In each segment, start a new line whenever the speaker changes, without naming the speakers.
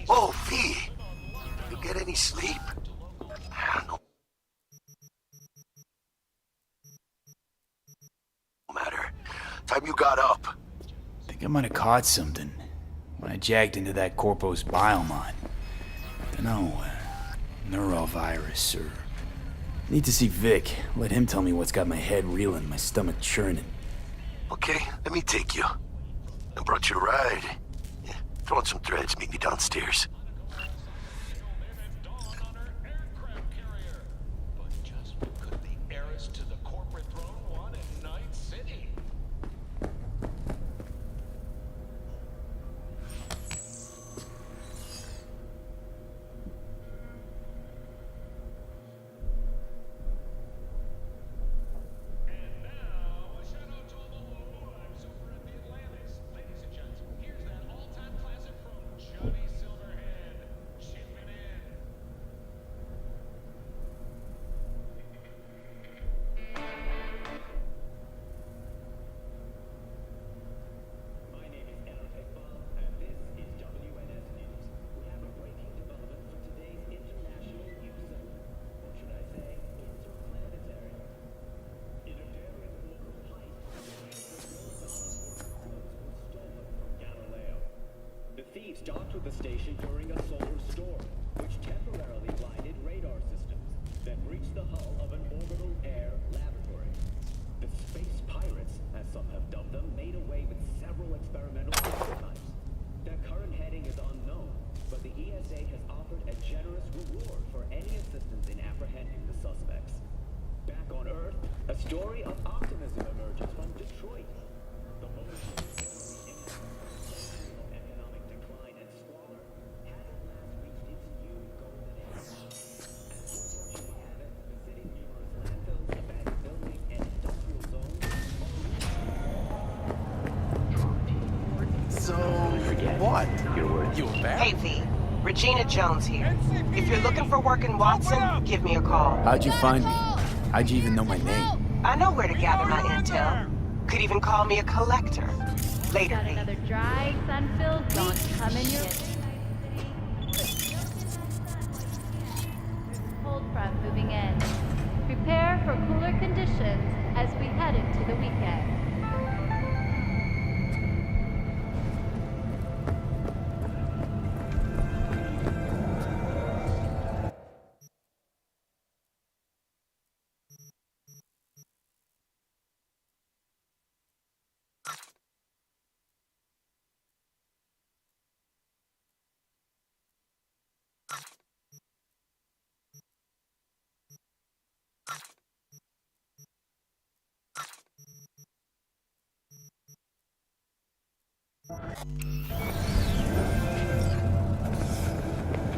Oh, V! You get any sleep? No matter. Time you got up.
Think I might have caught something when I jacked into that Corpo's biomon. Dunno, neurovirus or... Need to see Vic. Let him tell me what's got my head reeling, my stomach churning.
Okay, let me take you. I brought you a ride. Yeah, throw on some threads, meet me downstairs.
Docked with the station during a solar storm, which temporarily blinded radar systems, then breached the hull of an orbital air laboratory. The space pirates, as some have dubbed them, made away with several experimental prototypes. Their current heading is unknown, but the ESA has offered a generous reward for any assistance in apprehending the suspects. Back on Earth, a story of optimism emerges from Detroit. The
What? You a bat?
Hey, V. Regina Jones here. If you're looking for work in Watson, give me a call.
How'd you find me? How'd you even know my name?
I know where to gather my intel. Could even call me a collector. Later,
Got
V.
another dry, sun-filled week coming your cold front moving in. Prepare for cooler conditions as we head into the weekend.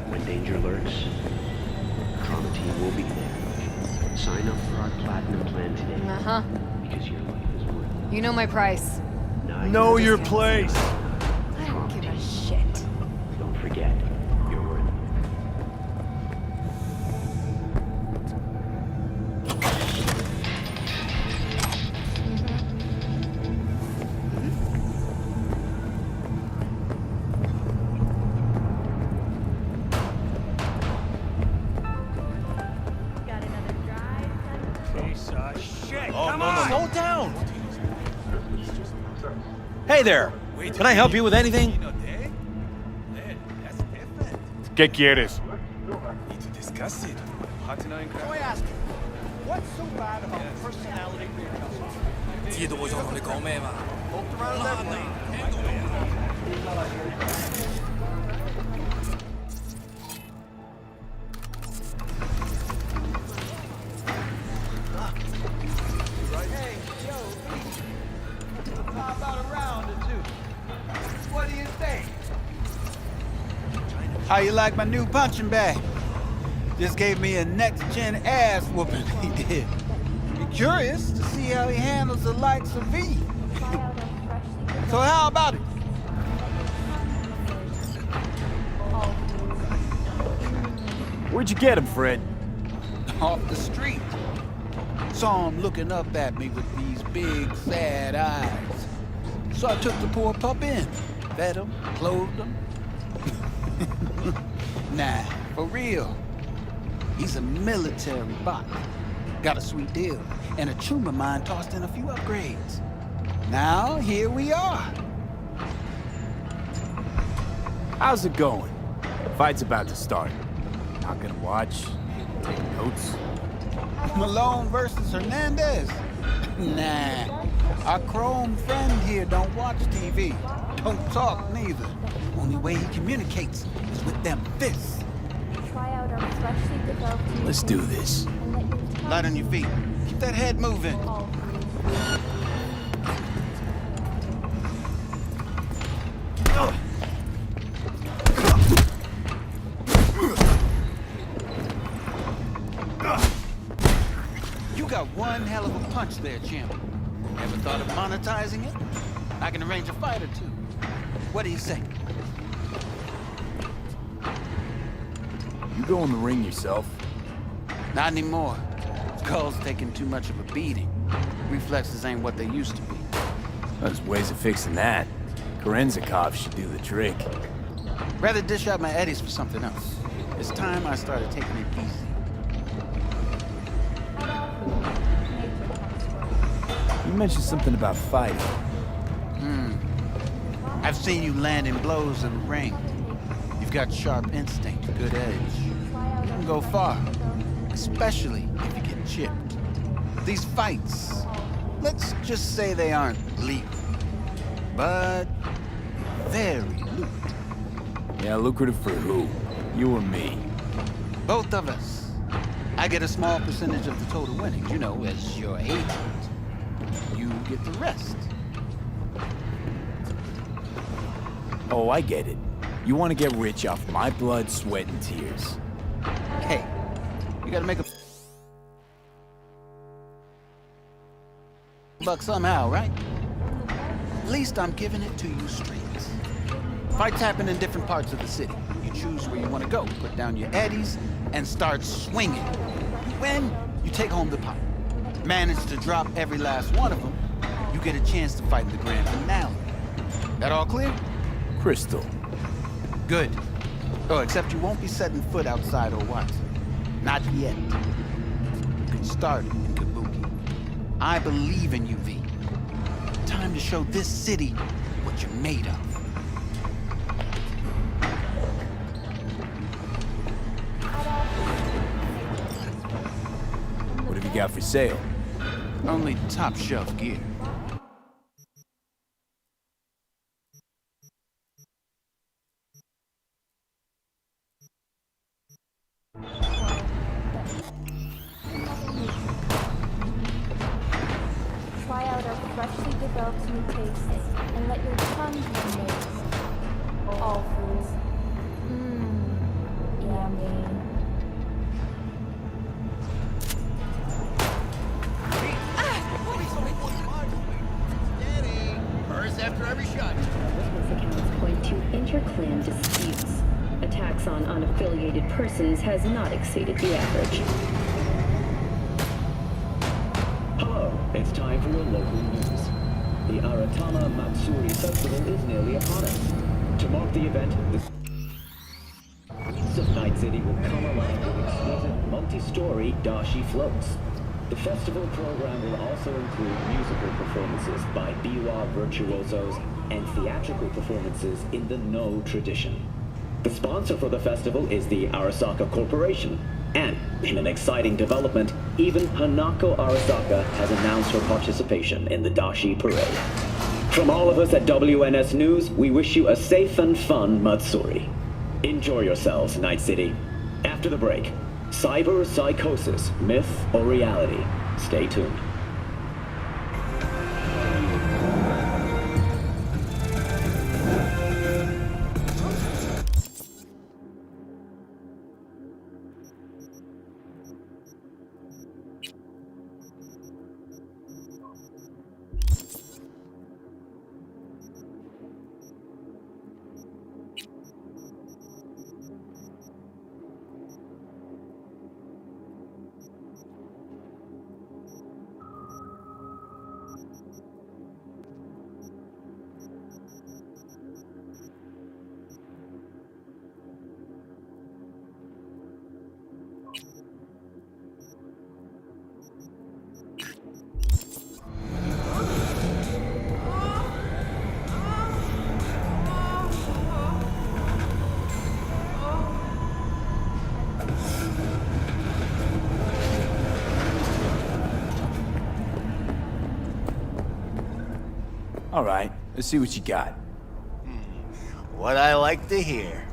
When danger lurks, Trauma Team will be there. Sign up for our Platinum plan today.
Uh-huh.
Because your life is worth it.
You know my price.
Know your place.
I don't give a shit.
Don't forget, you're worth it.
Got another dry, sun-filled...
Shit,
Oh,
come
no,
on.
no,
Slow down. Hey there. Can I help you with anything? ¿Qué quieres?
Need to discuss it. Hot to know in
I ask you, what's so bad about personality readjustment?
知道我想同你講咩嘛？
Poked around that plane. How about a round or two? What do you think? How you like my new punching bag? Just gave me a next-gen ass whooping, he did. Be curious to see how he handles the likes of V. So how about it?
Where'd you get him, Fred?
Off the street. Saw him looking up at me with these big, sad eyes. So I took the poor pup in. Fed him, clothed him. Nah, for real. He's a military bot. Got a sweet deal, and a tumor mine tossed in a few upgrades. Now, here we are.
How's it going? Fight's about to start. Not gonna watch? Take notes?
Malone versus Hernandez? Nah. Our chrome friend here don't watch TV. Don't talk neither. Only way he communicates is with them fists.
Try out our freshly developed
Let's do this.
and let your tongue
Light on your feet. Keep that head moving.
all
You got one hell of a punch there, champ. Ever thought of monetizing it? I can arrange a fight or two. What do you say?
You go in the ring yourself.
Not anymore. Skull's taking too much of a beating. Reflexes ain't what they used to be.
There's ways of fixing that. Korenzikov should do the trick.
Rather dish out my eddies for something else. It's time I started taking it easy.
You mentioned something about fighting.
I've seen you landing blows in the ring. You've got sharp instinct, good edge. You can go far, especially if you get chipped. These fights, let's just say they aren't lethal, but very lucrative.
Yeah, lucrative for who? You or me?
Both of us. I get a small percentage of the total winnings, you know, as your agent. You get the rest.
Oh, I get it. You want to get rich off my blood, sweat, and tears.
Hey, you gotta make a buck somehow, right? At least I'm giving it to you straight. Fights happen in different parts of the city. You choose where you want to go, put down your eddies, and start swinging. You win, you take home the pot. Manage to drop every last one of them, you get a chance to fight in the grand finale. That all clear?
Crystal.
Good. Oh, except you won't be setting foot outside or what? Not yet. You can start in Kabuki. I believe in you, V. Time to show this city what you're made of.
What have you got for sale?
Only top shelf gear.
try out our freshly developed new tastes and let your tongue be amazed. All foods. Yummy.
Accounts point to inter-clan disputes. Attacks on unaffiliated persons has not exceeded the average.
Hello, it's time for your local news. The Aratama Matsuri Festival is nearly upon us. To mark the event, the streets of Night City will come alive with exquisite multi-story dashi floats. The festival program will also include musical performances by biwa virtuosos and theatrical performances in the No tradition. The sponsor for the festival is the Arasaka Corporation. And, in an exciting development, even Hanako Arasaka has announced her participation in the Dashi Parade. From all of us at WNS News, we wish you a safe and fun Matsuri. Enjoy yourselves, Night City. After the break, cyber psychosis, myth or reality? Stay tuned.
All right, let's see what you got.
What I like to hear.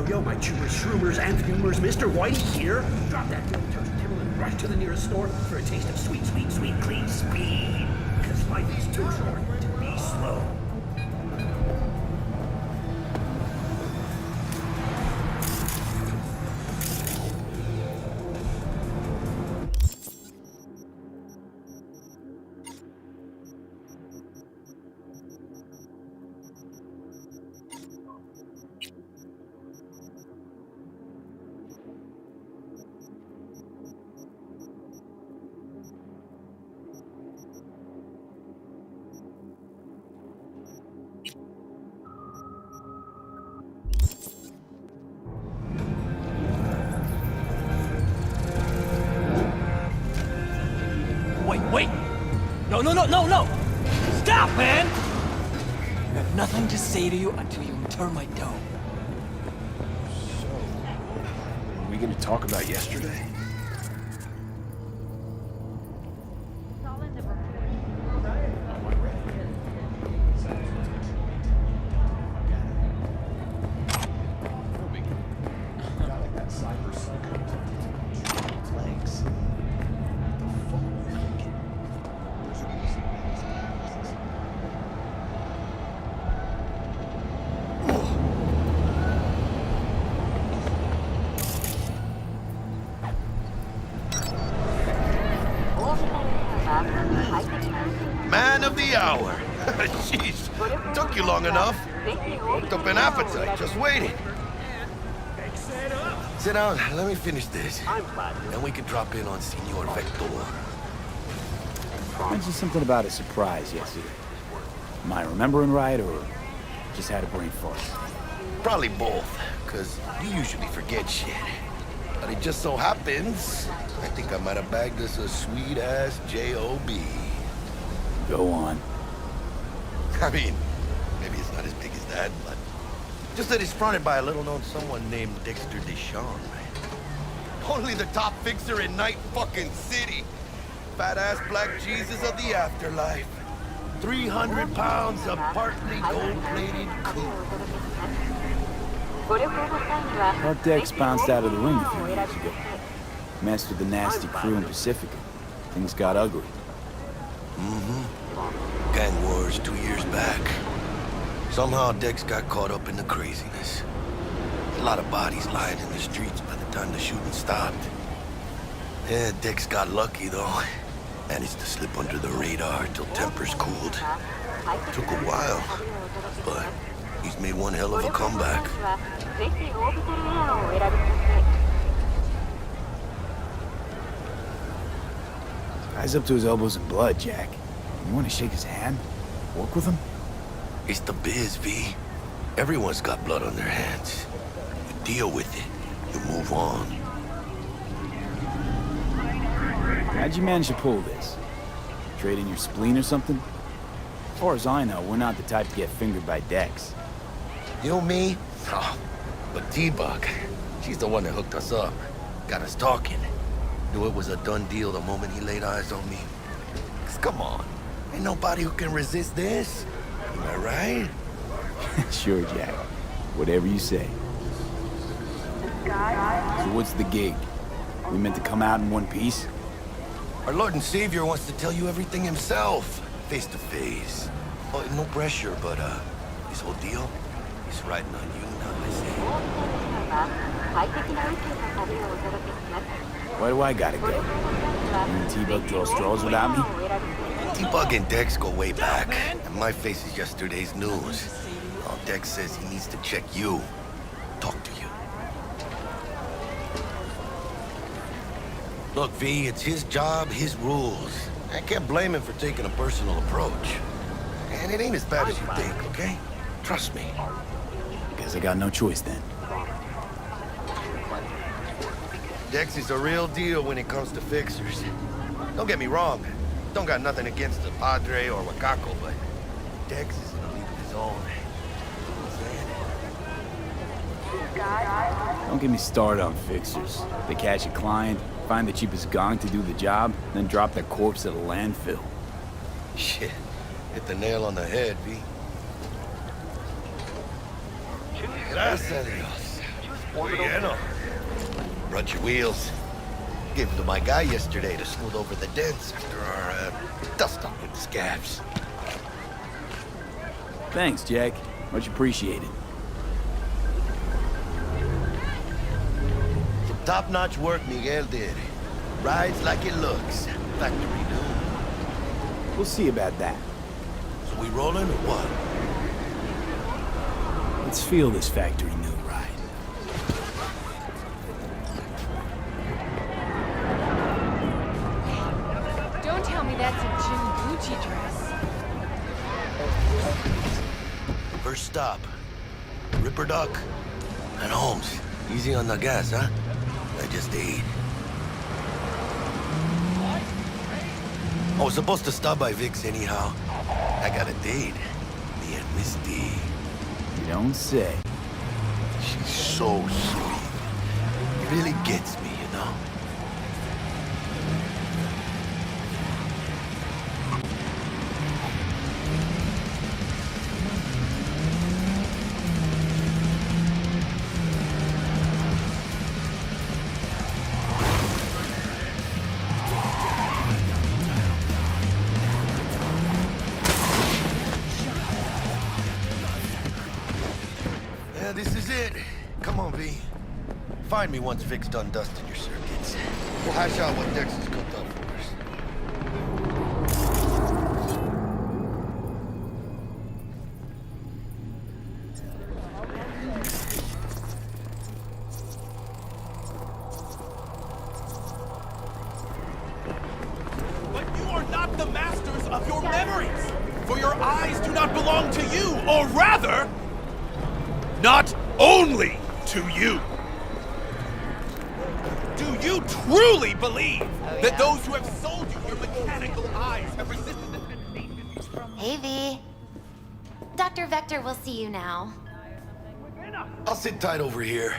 Yo, my chewers, shroomers, and fumers, Mr. White here. Drop that little turtle tibble and rush to the nearest store for a taste of sweet, sweet, sweet, clean speed. Because life is too short to be slow.
Wait! No! Stop, man! I have nothing to say to you until you return my dough.
Are we gonna talk about yesterday? Man of the hour. Jeez, took you long enough. Worked up an appetite, just waiting. Sit down, let me finish this. Then we can drop in on Senor Vector.
Mentioned something about a surprise yesterday. Am I remembering right, or just had a brain fart?
Probably both, because you usually forget shit. But it just so happens, I think I might have bagged us a sweet-ass J.O.B.
Go on.
I mean, maybe it's not as big as that, but just that it's fronted by a little-known someone named Dexter Deshawn. Only the top fixer in Night fucking City. Fat-ass black Jesus of the afterlife. 300 pounds of partly gold-plated cool.
Thought Dex bounced out of the ring a few years ago. Messed with the nasty crew in Pacifica. Things got ugly.
Gang wars 2 years back. Somehow Dex got caught up in the craziness. A lot of bodies lying in the streets by the time the shooting stopped. Yeah, Dex got lucky though. Managed to slip under the radar till tempers cooled. Took a while, but he's made one hell of a comeback.
Guy's up to his elbows in blood, Jack. You want to shake his hand? Work with him?
It's the biz, V. Everyone's got blood on their hands. You deal with it. You move on.
How'd you manage to pull this? Trade in your spleen or something? As far as I know, we're not the type to get fingered by Dex.
You know me? Oh, but T-Bug, she's the one that hooked us up. Got us talking. Knew it was a done deal the moment he laid eyes on me. 'Cause come on, ain't nobody who can resist this. Am I right?
Sure, Jack. Whatever you say. So what's the gig? We meant to come out in one piece?
Our Lord and Savior wants to tell you everything himself, face to face. Oh, no pressure, but this whole deal is riding on you now, I say.
Why do I gotta go? You and T-Bug draw straws without me?
T-Bug and Dex go way back, and my face is yesterday's news. Oh, Dex says he needs to check you, talk to you. Look, V, it's his job, his rules. I can't blame him for taking a personal approach. And it ain't as bad as you think, okay? Trust me.
Guess I got no choice then.
Dex is a real deal when it comes to fixers. Don't get me wrong. Don't got nothing against the Padre or Wakako, but Dex is in a league of his own.
Don't get me started on fixers. They catch a client, find the cheapest gong to do the job, then drop their corpse at a landfill.
Shit. Hit the nail on the head, V. Gracias a Dios. Bueno. Brought your wheels. Gave them to my guy yesterday to smooth over the dents after our dust-up with the scabs.
Thanks, Jack. Much appreciated.
Some top-notch work Miguel did. Rides like it looks. Factory new.
We'll see about that.
So we rolling or what?
Let's feel this factory new ride.
Don't tell me that's a Jim Gucci dress.
First stop. Ripper Duck and Holmes. Easy on the gas, huh? I just ate. I was supposed to stop by Vic's anyhow. I got a date. Me and Misty.
You don't say.
She's so sweet. It really gets me, you know? Yeah, this is it. Come on, V. Find me once Vic's done dusting your circuits. We'll hash out what Dex has cooked up for us.
But you are not the masters of your memories! For your eyes do not belong to you, or rather, not only to you. Do you truly believe that those who have sold you your mechanical eyes have resisted the temptations from...
Hey, V. Dr. Vector will see you now.
I'll sit tight over here.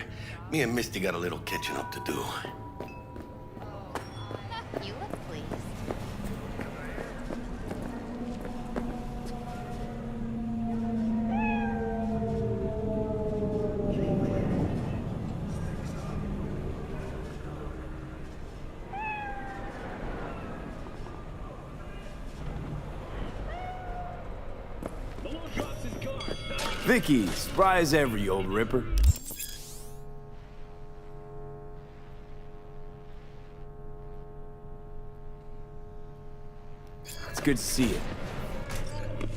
Me and Misty got a little catching up to do.
You look pleased.
Vicky, spry as ever, you old ripper. It's good to see you.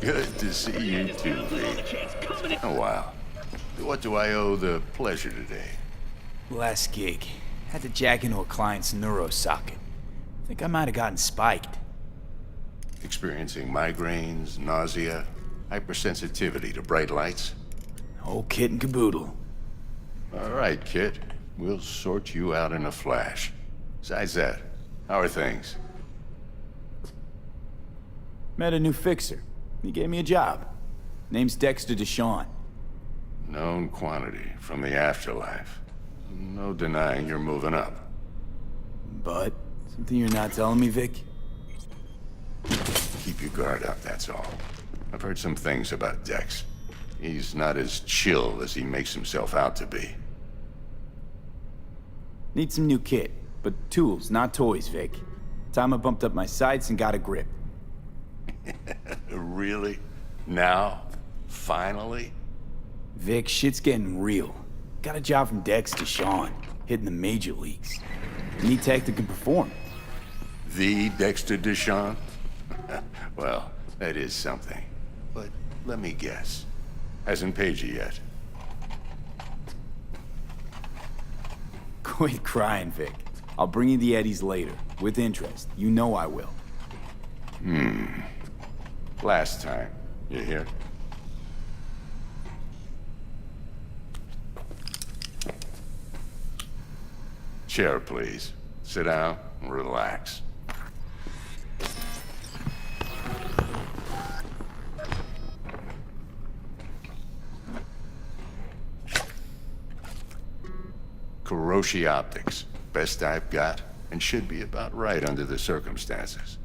Good to see you too, V. Oh, wow. What do I owe the pleasure today?
Last gig. Had to jack into a client's neuro socket. Think I might have gotten spiked.
Experiencing migraines, nausea, hypersensitivity to bright lights?
Whole kit and caboodle.
All right, kid. We'll sort you out in a flash. Besides that, how are things?
Met a new fixer. He gave me a job. Name's Dexter Deshawn.
Known quantity from the afterlife. No denying you're moving up.
But Something you're not telling me, Vic?
Keep your guard up, that's all. I've heard some things about Dex. He's not as chill as he makes himself out to be.
Need some new kit, but tools, not toys, Vic. Time I bumped up my sights and got a grip.
Really? Now? Finally?
Vic, shit's getting real. Got a job from Dex to Sean, hitting the major leagues. Need tech that can perform.
The Dexter Deshawn? Well, that is something. But let me guess. Hasn't paid you yet.
Quit crying, Vic. I'll bring you the eddies later, with interest. You know I will.
Last time. You hear? Chair, please. Sit down and relax. Kuroshi Optics. Best I've got, and should be about right under the circumstances.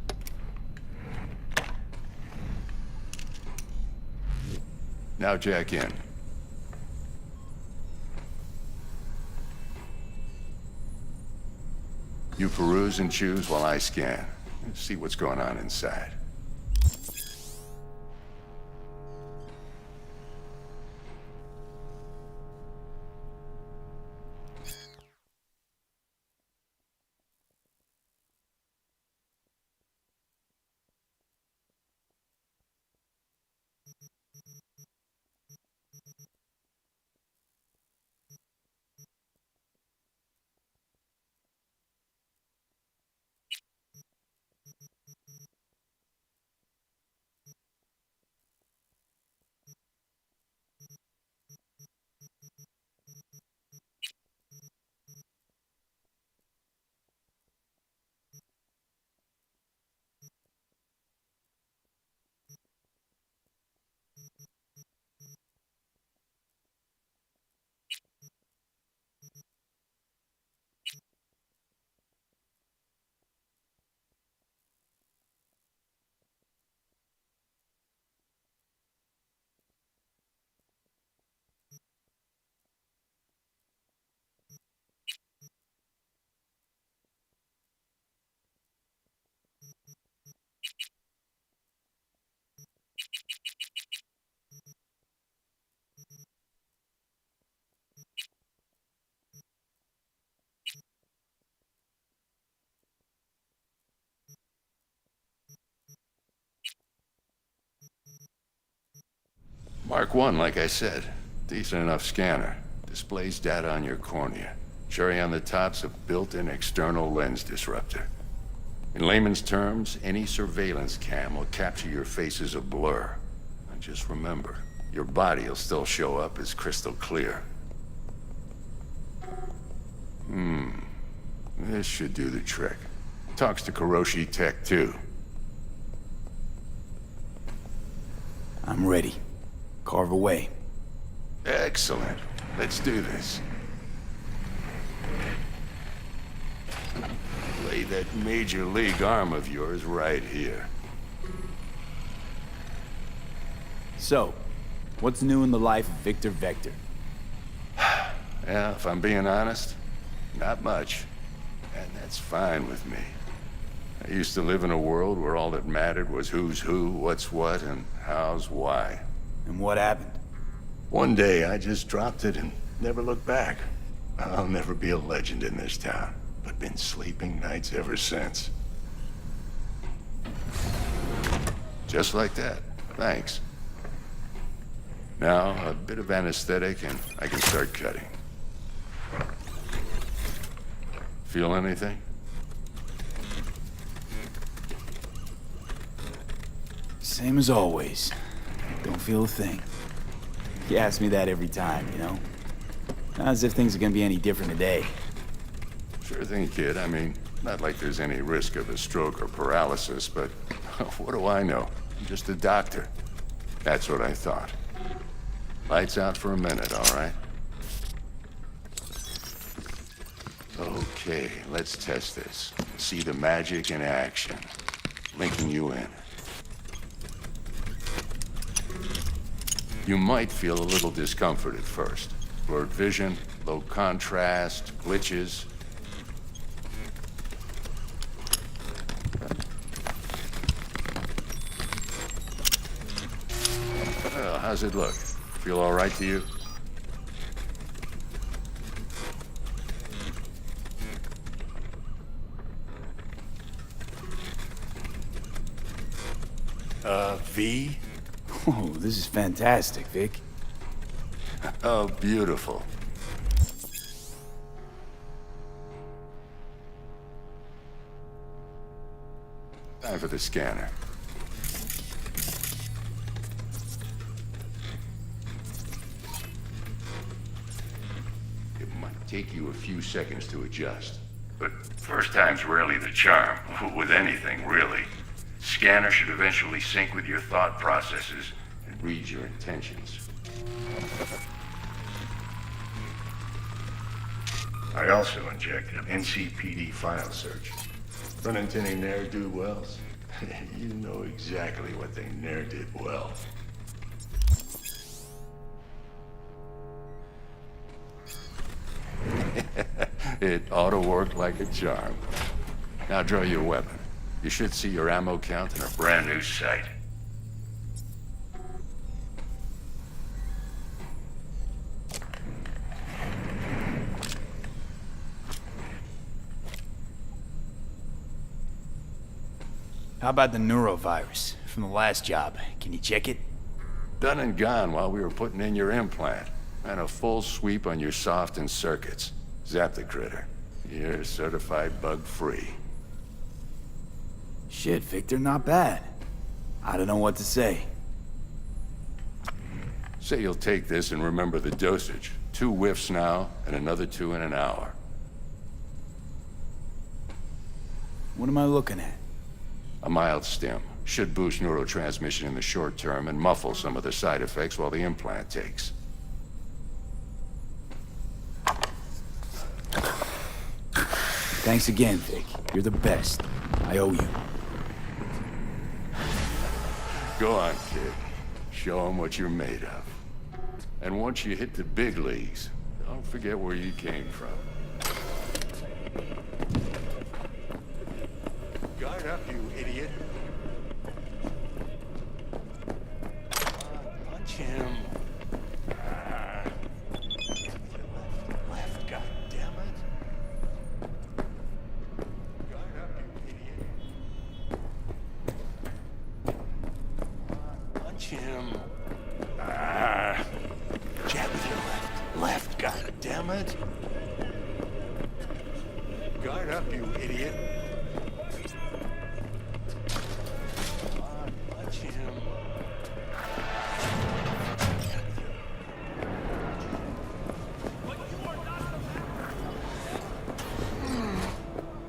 Now jack in. You peruse and choose while I scan. See what's going on inside. Mark 1, like I said. Decent enough scanner. Displays data on your cornea. Cherry on the top's a built-in external lens disruptor. In layman's terms, any surveillance cam will capture your face as a blur. And just remember, your body will still show up as crystal clear. This should do the trick. Talks to Kuroshi Tech, too.
I'm ready. Carve away.
Excellent. Let's do this. Lay that major league arm of yours right here.
So, what's new in the life of Victor Vector?
Yeah, if I'm being honest, not much. And that's fine with me. I used to live in a world where all that mattered was who's who, what's what, and how's why.
And what happened?
One day, I just dropped it and never looked back. I'll never be a legend in this town, but been sleeping nights ever since. Just like that. Thanks. Now, a bit of anesthetic and I can start cutting. Feel anything?
Same as always. Don't feel a thing. You ask me that every time, you know? Not as if things are gonna be any different today.
Sure thing, kid. I mean, not like there's any risk of a stroke or paralysis, but what do I know? I'm just a doctor. That's what I thought. Lights out for a minute, all right? Okay, let's test this. See the magic in action. Linking you in. You might feel a little discomfort at first. Blurred vision, low contrast, glitches. Well, how's it look? Feel all right to you? V?
Oh, this is fantastic, Vic.
Oh, beautiful. Time for the scanner. It might take you a few seconds to adjust. But first time's rarely the charm, with anything, really. Scanner should eventually sync with your thought processes and read your intentions. I also injected an NCPD file search. Run into any ne'er-do-wells? You know exactly what they ne'er did well. It ought to work like a charm. Now draw your weapon. You should see your ammo count in a brand new sight.
How about the neurovirus from the last job? Can you check it?
Done and gone while we were putting in your implant. And a full sweep on your soft and circuits. Zap the critter. You're certified bug-free.
Shit, Victor, not bad. I don't know what to say.
Say you'll take this and remember the dosage. 2 whiffs now, and another 2 in an hour.
What am I looking at?
A mild stim. Should boost neurotransmission in the short term and muffle some of the side effects while the implant takes.
Thanks again, Vic. You're the best. I owe you.
Go on, kid. Show them what you're made of. And once you hit the big leagues, don't forget where you came from. Guard up, you idiot. Punch him. Left, goddammit. Guard up, you idiot. Punch him. Jab with your left, goddammit. Guard up, you idiot. Punch him.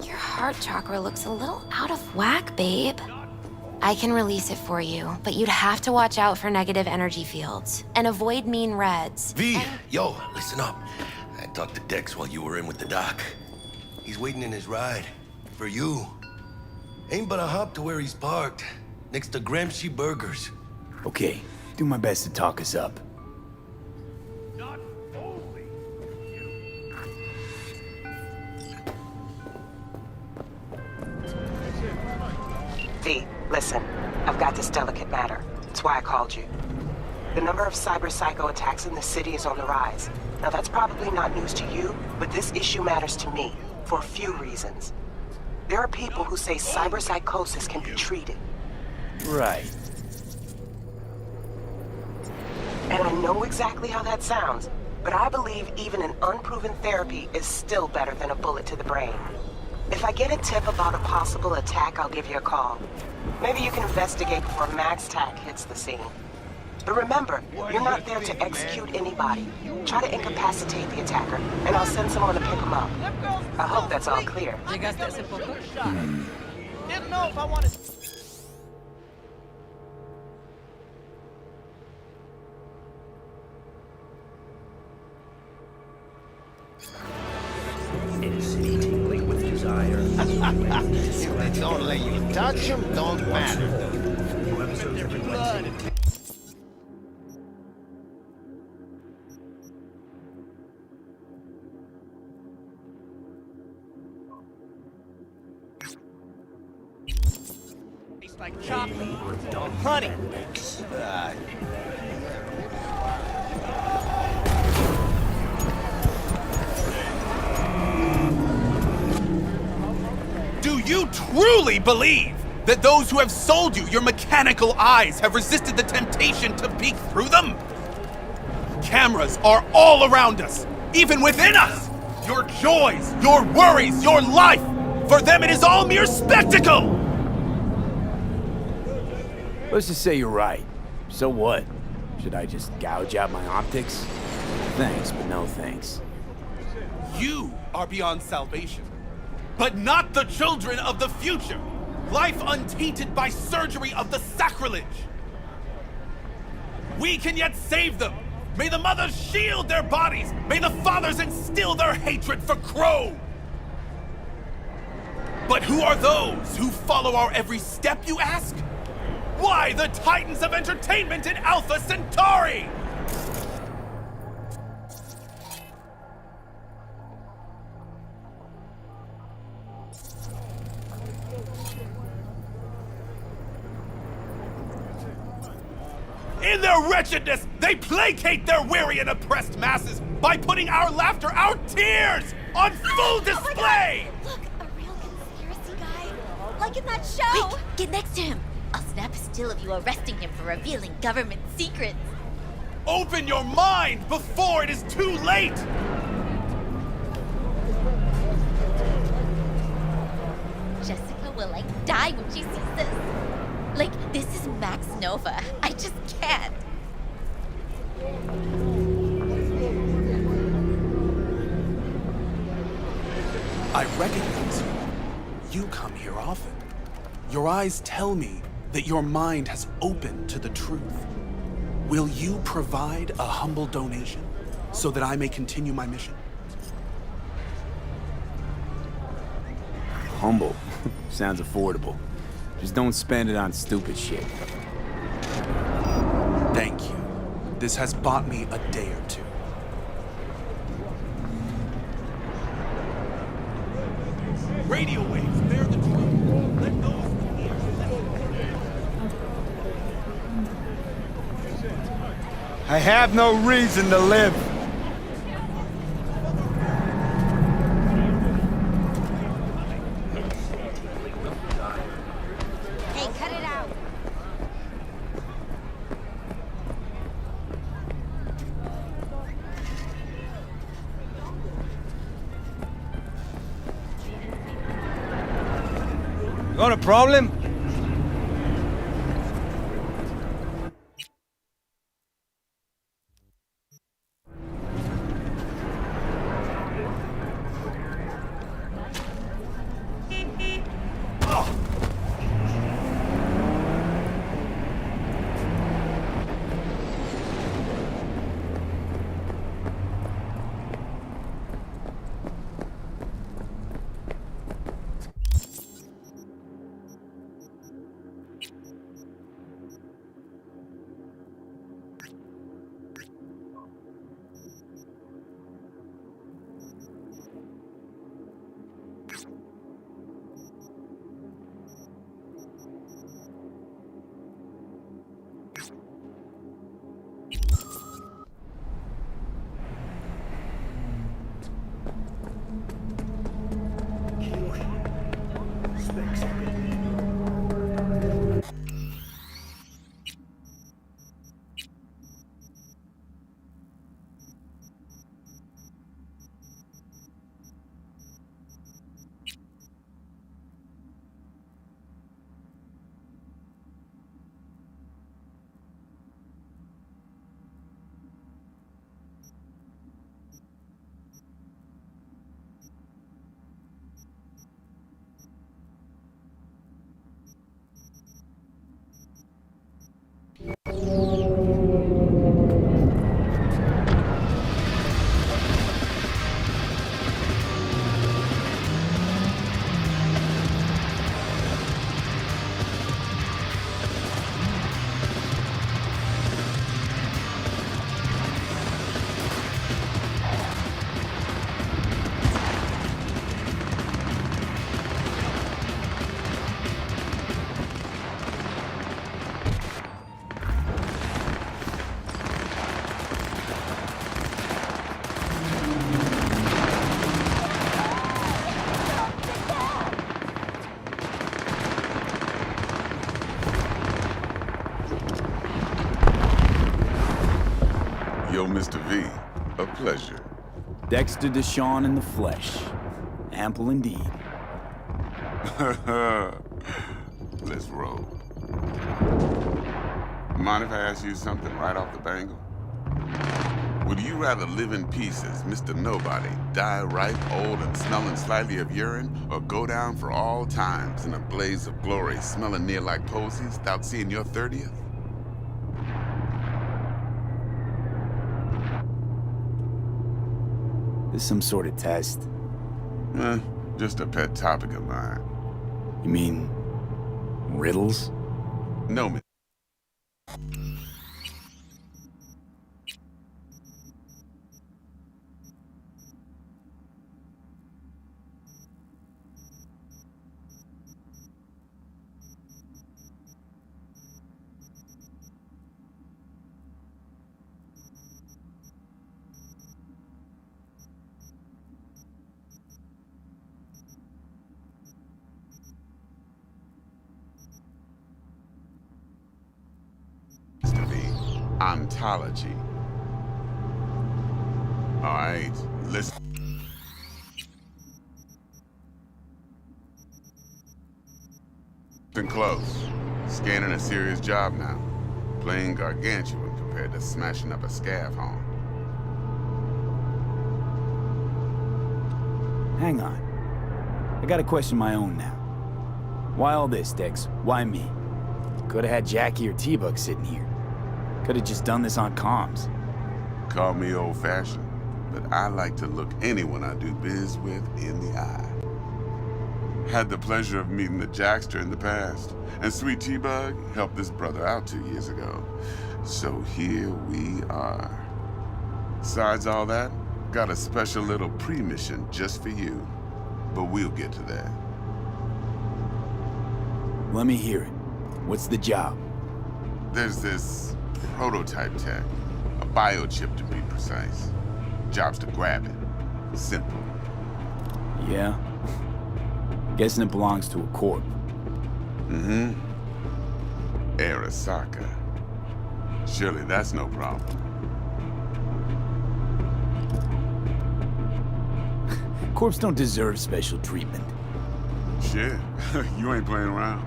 Your heart chakra looks a little out of whack, babe. I can release it for you, but you'd have to watch out for negative energy fields and avoid mean reds.
V, yo, listen up. I talked to Dex while you were in with the doc. He's waiting in his ride. For you. Ain't but a hop to where he's parked. Next to Gramsci Burgers.
Okay, do my best to talk us up.
V, listen. I've got this delicate matter. That's why I called you. The number of cyber-psycho attacks in the city is on the rise. Now that's probably not news to you, but this issue matters to me for a few reasons. There are people who say cyberpsychosis can be treated.
Right.
And I know exactly how that sounds, but I believe even an unproven therapy is still better than a bullet to the brain. If I get a tip about a possible attack, I'll give you a call. Maybe you can investigate before Max Tack hits the scene. But remember, you're not there to execute anybody. Try to incapacitate the attacker, and I'll send someone to pick him up. I hope that's all clear.
Didn't know if I wanted.
In a city
If they don't let you touch them, don't matter.
Tastes like chocolate. Honey.
Do you truly believe that those who have sold you your mechanical eyes have resisted the temptation to peek through them? Cameras are all around us, even within us. Your joys, your worries, your life. For them, it is all mere spectacle.
Let's just say you're right. So what? Should I just gouge out my optics? Thanks, but no thanks.
You are beyond salvation, but not the children of the future. Life untainted by surgery of the sacrilege. We can yet save them. May the mothers shield their bodies. May the fathers instill their hatred for Crow. But who are those who follow our every step, you ask? Why, the titans of entertainment in Alpha Centauri! In their wretchedness, they placate their weary and oppressed masses by putting our laughter, our tears, on full display!
Look, a real conspiracy guy. Like in that show!
Quick, get next to him. I'll snap a still of you arresting him for revealing government secrets.
Open your mind before it is too late!
Jessica will, die when she sees this. This is Max Nova. I just can't.
I recognize you. You come here often. Your eyes tell me that your mind has opened to the truth. Will you provide a humble donation so that I may continue my mission?
Humble. Sounds affordable. Just don't spend it on stupid shit.
Thank you. This has bought me a day or two. Radio waves, they're the truth. Let those who hear
I have no reason to live.
Hey, cut it out.
Got a problem?
Yo, Mr. V, a pleasure.
Dexter Deshawn in the flesh. Ample indeed.
Let's roll. Mind if I ask you something right off the bangle? Would you rather live in pieces, Mr. Nobody, die ripe, old, and smelling slightly of urine, or go down for all times in a blaze of glory, smelling near like posies, without seeing your 30th?
This some sort of test?
Just a pet topic of mine.
You mean riddles?
No, man. Ontology. All right, listen. Listen close. Scanning a serious job now. Playing gargantuan compared to smashing up a scav home.
Hang on. I got a question of my own now. Why all this, Dex? Why me? Could have had Jackie or T-Bug sitting here. Could have just done this on comms.
Call me old-fashioned, but I like to look anyone I do biz with in the eye. Had the pleasure of meeting the Jackster in the past, and Sweet T-Bug helped this brother out 2 years ago. So here we are. Besides all that, got a special little pre-mission just for you, but we'll get to that.
Let me hear it. What's the job?
There's this prototype tech, a biochip to be precise. Job's to grab it. Simple.
Yeah? Guessing it belongs to a corp.
Mm-hmm. Arasaka. Surely that's no problem.
Corps don't deserve special treatment.
Shit, you ain't playing around.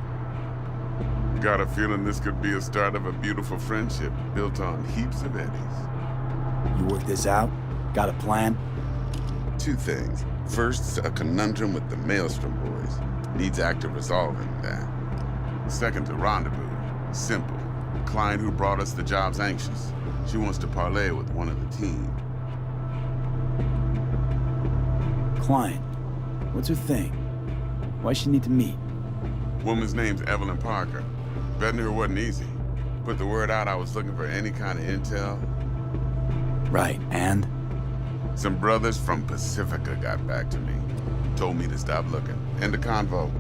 Got a feeling this could be a start of a beautiful friendship built on heaps of eddies.
You work this out? Got a plan?
Two things. First, a conundrum with the Maelstrom boys. Needs active resolving that. Second, a rendezvous. Simple. Client who brought us the job's anxious. She wants to parlay with one of the team.
Client? What's her thing? Why she need to meet?
Woman's name's Evelyn Parker. Betting her wasn't easy. Put the word out I was looking for any kind of intel.
Right, and?
Some brothers from Pacifica got back to me. Told me to stop looking. End the convo.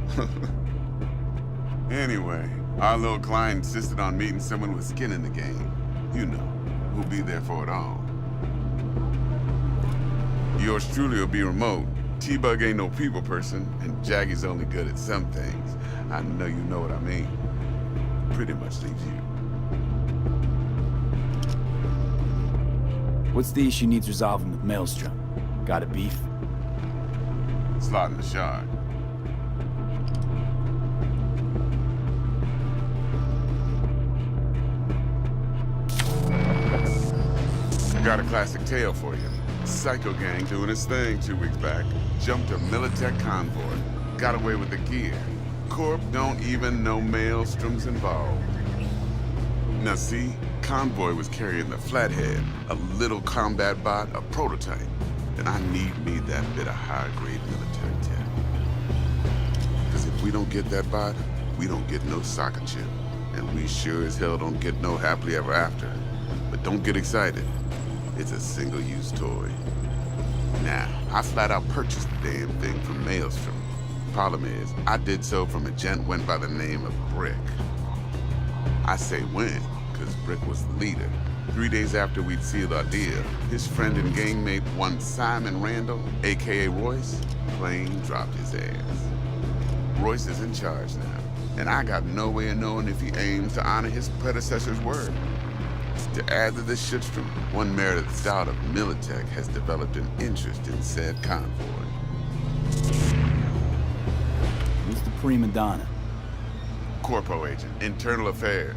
Anyway, our little client insisted on meeting someone with skin in the game. You know, who'll be there for it all. Yours truly will be remote. T-Bug ain't no people person, and Jaggy's only good at some things. I know you know what I mean. Pretty much leaves you.
What's the issue needs resolving with Maelstrom? Got a beef?
Slotting the shard. Got a classic tale for you. Psycho gang doing its thing 2 weeks back. Jumped a Militech convoy. Got away with the gear. Corp don't even know Maelstrom's involved. Now see, convoy was carrying the Flathead, a little combat bot, a prototype. And I need me that bit of high-grade military tech. Because if we don't get that bot, we don't get no soccer chip. And we sure as hell don't get no happily ever after. But don't get excited. It's a single-use toy. Now, I flat out purchased the damn thing from Maelstrom. Problem is, I did so from a gent went by the name of Brick. I say when, because Brick was the leader. 3 days after we'd sealed our deal, his friend and gangmate, one Simon Randall, aka Royce, plain dropped his ass. Royce is in charge now. and I got no way of knowing if he aims to honor his predecessor's word. To add to this shitstorm, one Meredith Stout of Militech has developed an interest in said convoy.
Who's the prima donna?
Corpo agent, internal affairs.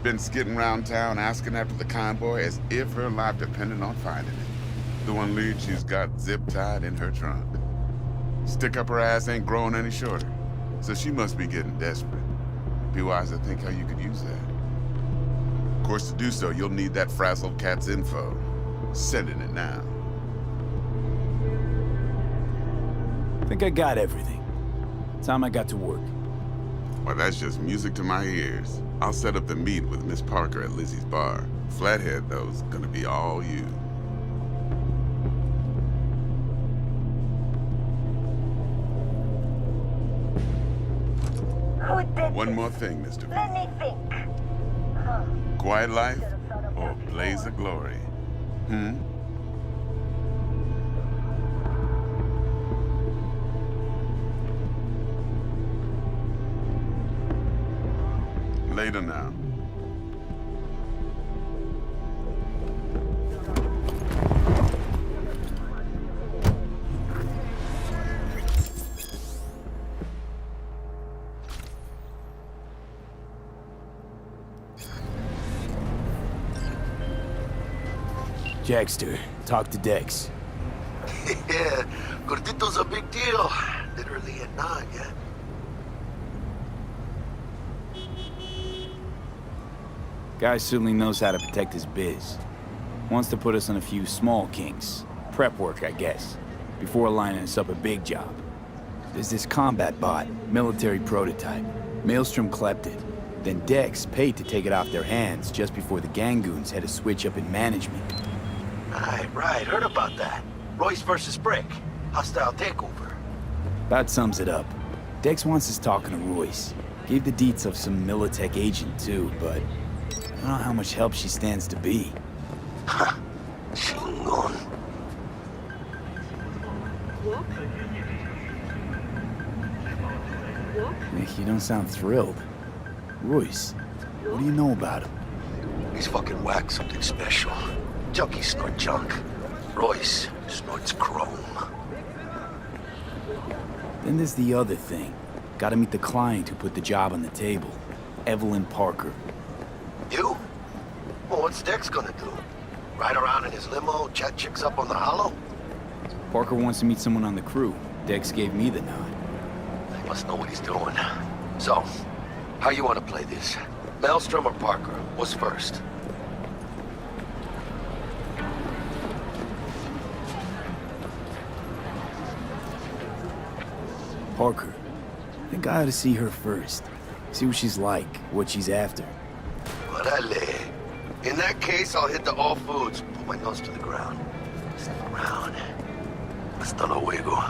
Been skidding around town asking after the convoy as if her life depended on finding it. The one lead she's got zip-tied in her trunk. Stick up her ass ain't growing any shorter, so she must be getting desperate. Be wise to think how you could use that. Of course, to do so, you'll need that frazzled cat's info. Sending it now.
I think I got everything. Time I got to work.
Well, that's just music to my ears. I'll set up the meet with Miss Parker at Lizzie's bar. Flathead, though's gonna be all you. One more thing, Mr. V.
Let me think.
Quiet life or blaze of glory? Later now.
Jackster, talk to Dex.
Yeah, Gordito's a big deal. Literally at 9, yeah?
Guy certainly knows how to protect his biz. Wants to put us on a few small kinks. Prep work, I guess. Before lining us up a big job. There's this combat bot, military prototype. Maelstrom clept it. Then Dex paid to take it off their hands just before the Gangoons had a switch up in management.
Right, heard about that. Royce versus Brick. Hostile takeover.
About sums it up. Dex wants us talking to Royce. Gave the deets of some Militech agent too, but I don't know how much help she stands to be.
Chingon.
Nick, you don't sound thrilled. Royce, what do you know about him?
He's fucking whack something special. Junkies snort junk. Royce snorts chrome.
Then there's the other thing. Gotta meet the client who put the job on the table. Evelyn Parker.
You? Well, what's Dex gonna do? Ride around in his limo, chat chicks up on the hollow?
Parker wants to meet someone on the crew. Dex gave me the nod.
He must know what he's doing. So, how you want to play this? Maelstrom or Parker? What's first?
Parker. I think I ought to see her first. See what she's like, what she's after.
Orale. In that case, I'll hit the all foods. Put my nose to the ground. Step around. Hasta luego.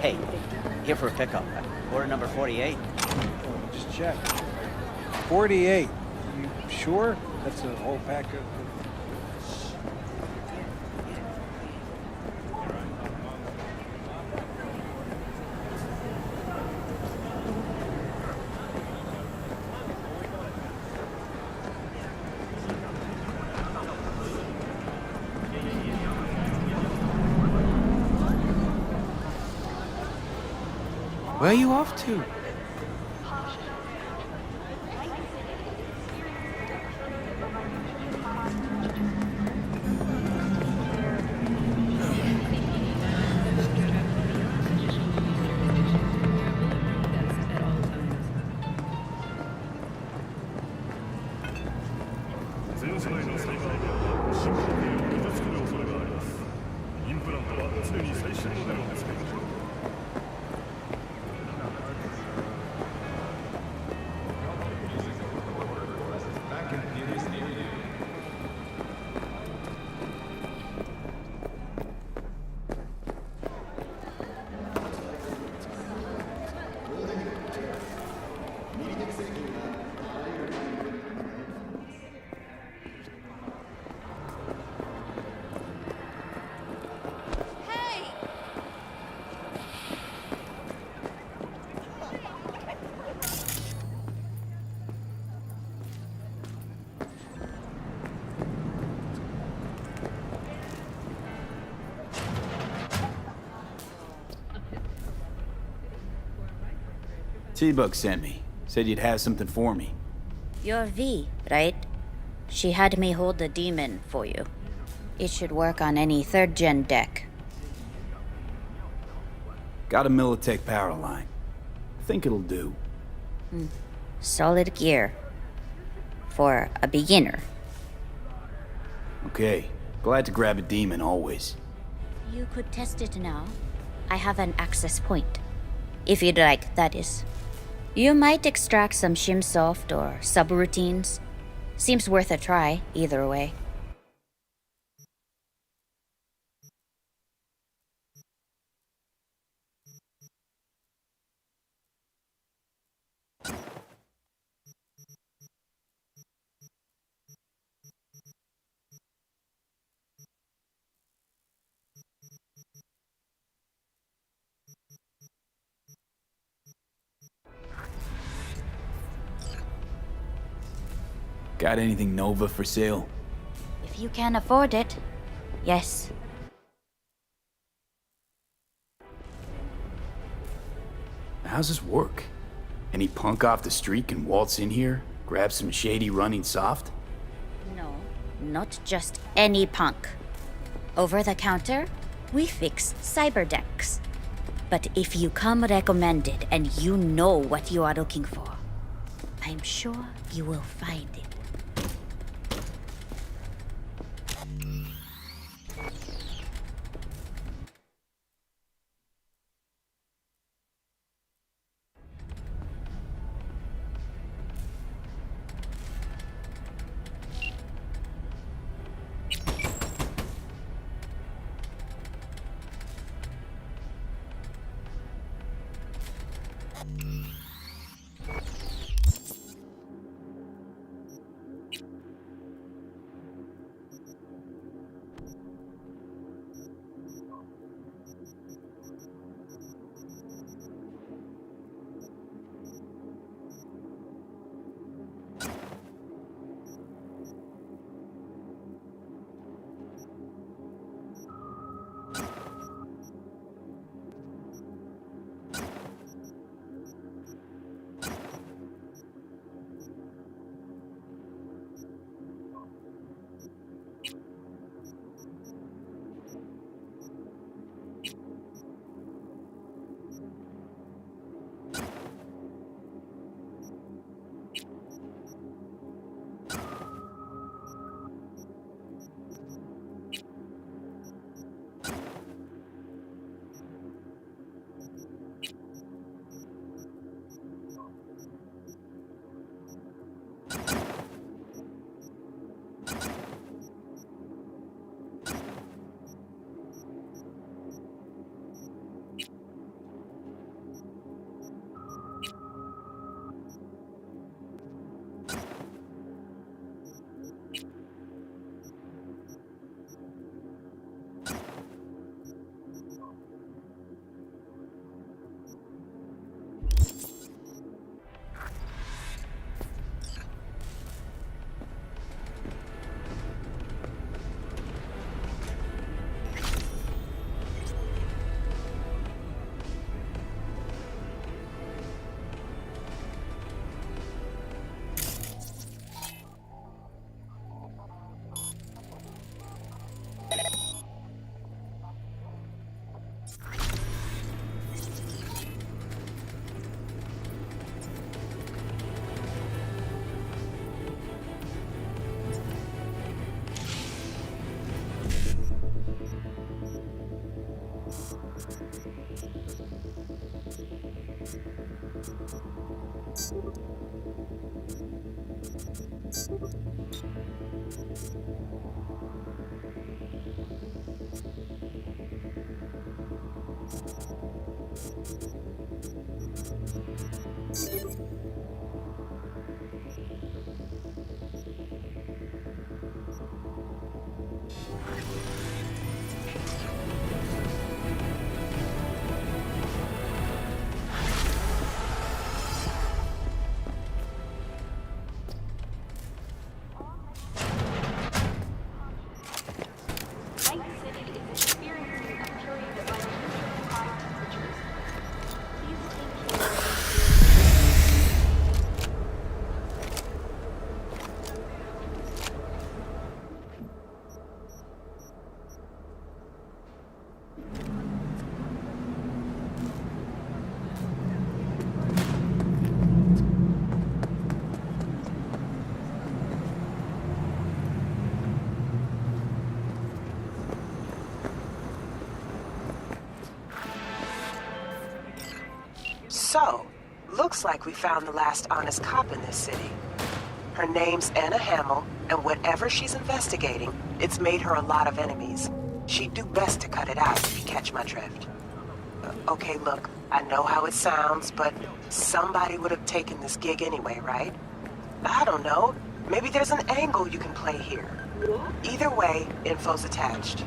Hey, here for a pickup. Order number 48.
Just check. 48. You sure? That's a whole pack of...
Where are you off to?
T-Bug sent me. Said you'd have something for me.
You're V, right? She had me hold the demon for you. It should work on any 3rd gen deck.
Got a Militech power line. Think it'll do.
Solid gear. For a beginner.
Okay. Glad to grab a demon always.
You could test it now. I have an access point. If you'd like, that is. You might extract some shimsoft or subroutines. Seems worth a try, either way.
Got anything Nova for sale?
If you can afford it, yes.
How's this work? Any punk off the street can waltz in here, grab some shady running soft?
No, not just any punk. Over the counter, we fix cyber decks. But if you come recommended and you know what you are looking for, I'm sure you will find it.
So, looks like we found the last honest cop in this city. Her name's Anna Hamill, and whatever she's investigating, it's made her a lot of enemies. She'd do best to cut it out if you catch my drift. Okay, look, I know how it sounds, but somebody would have taken this gig anyway, right? I don't know. Maybe there's an angle you can play here. Either way, info's attached.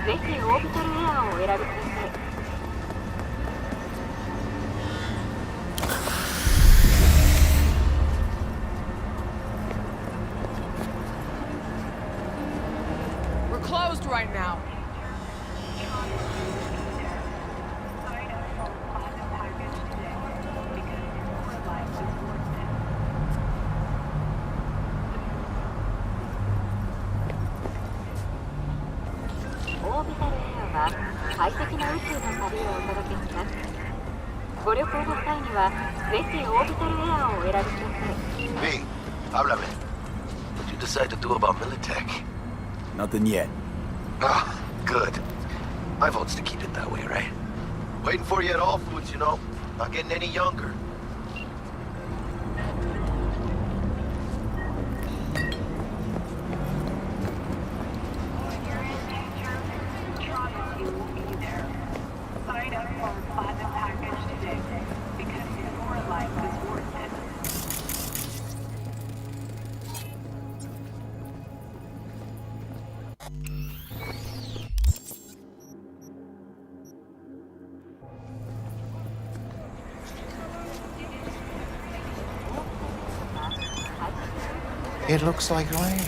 ぜひオービタルエアーをお選びください。
We're closed right now.
Hey, háblame. What'd you decide to do about Militech?
Nothing yet.
Ah, good. My vote's to keep it that way, right? Waiting for you at all foods, you know. Not getting any younger.
It looks like rain.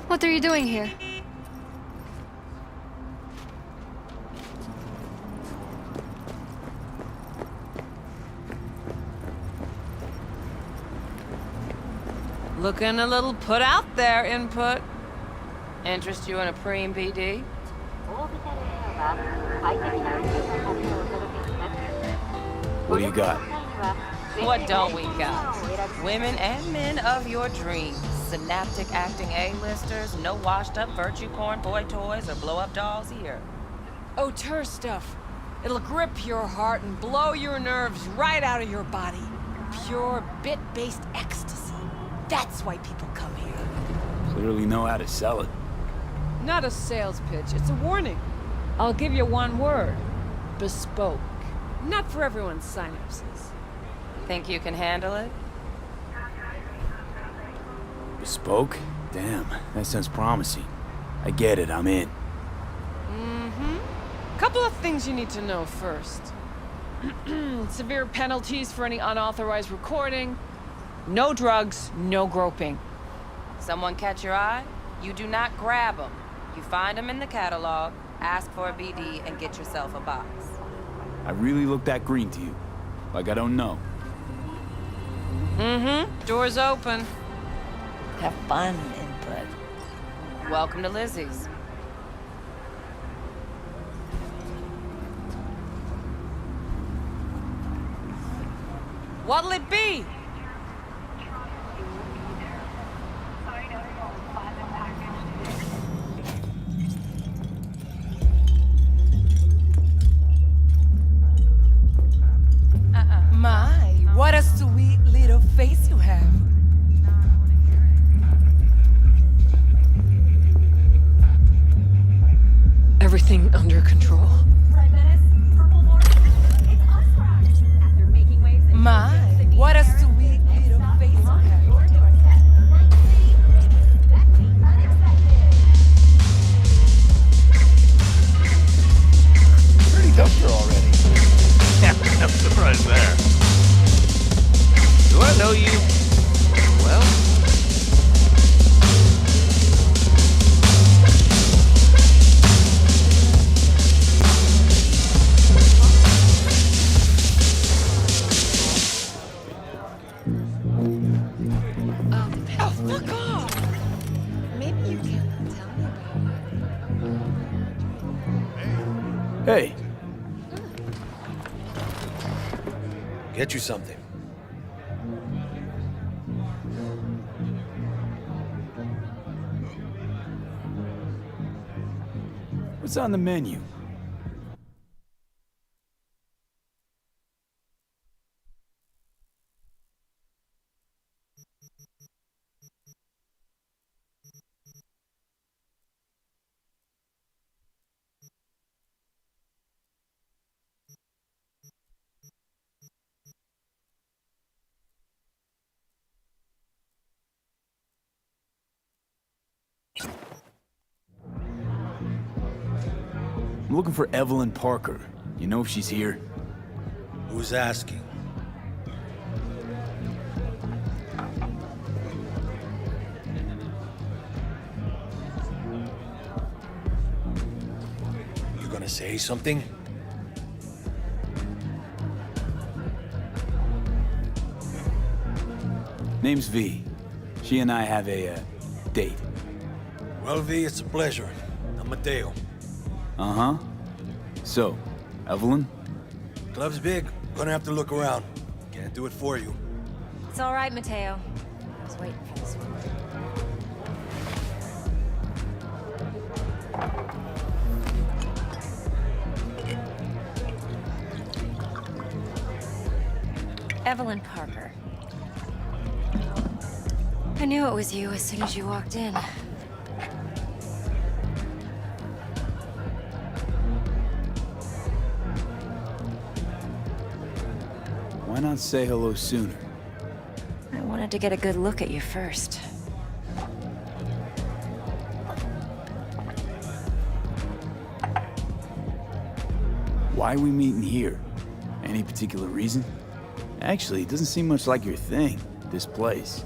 What are you doing here?
Looking a little put out there, Input. Interest you in a preem BD?
What do you got?
What don't we got? Women and men of your dreams. Synaptic acting A-listers, no washed-up virtue porn boy toys or blow-up dolls here.
Auteur stuff. It'll grip your heart and blow your nerves right out of your body. Pure bit-based ecstasy. That's why people come here.
Clearly know how to sell it.
Not a sales pitch, it's a warning. I'll give you one word. Bespoke. Not for everyone's synapses.
Think you can handle it?
Bespoke? Damn, that sounds promising. I get it, I'm in.
Couple of things you need to know first. Severe penalties for any unauthorized recording. No drugs, no groping.
Someone catch your eye? You do not grab them. You find them in the catalog, ask for a BD, and get yourself a box.
I really look that green to you. Like I don't know.
Door's open. have fun input. Welcome to Lizzie's. What'll it be?
My, what a sweet little face you have. Everything under control. My, what a sweet little face you have.
Pretty dumped her already.
Yeah, no surprise there. Do I know you? Well?
Oh, fuck off! Maybe you can tell me about it.
Hey,
Get you something.
what's on the menu? I'm looking for Evelyn Parker. You know if she's here?
Who's asking? You gonna say something?
Name's V. She and I have a, date.
Well, V, it's a pleasure. I'm Mateo.
Uh-huh. So, Evelyn?
Club's big. Gonna have to look around. Can't do it for you.
It's all right, Mateo. I was waiting for this one. Evelyn Parker. I knew it was you as soon as you walked in.
Why not say hello sooner?
I wanted to get a good look at you first.
Why are we meeting here? Any particular reason? Actually, it doesn't seem much like your thing, this place.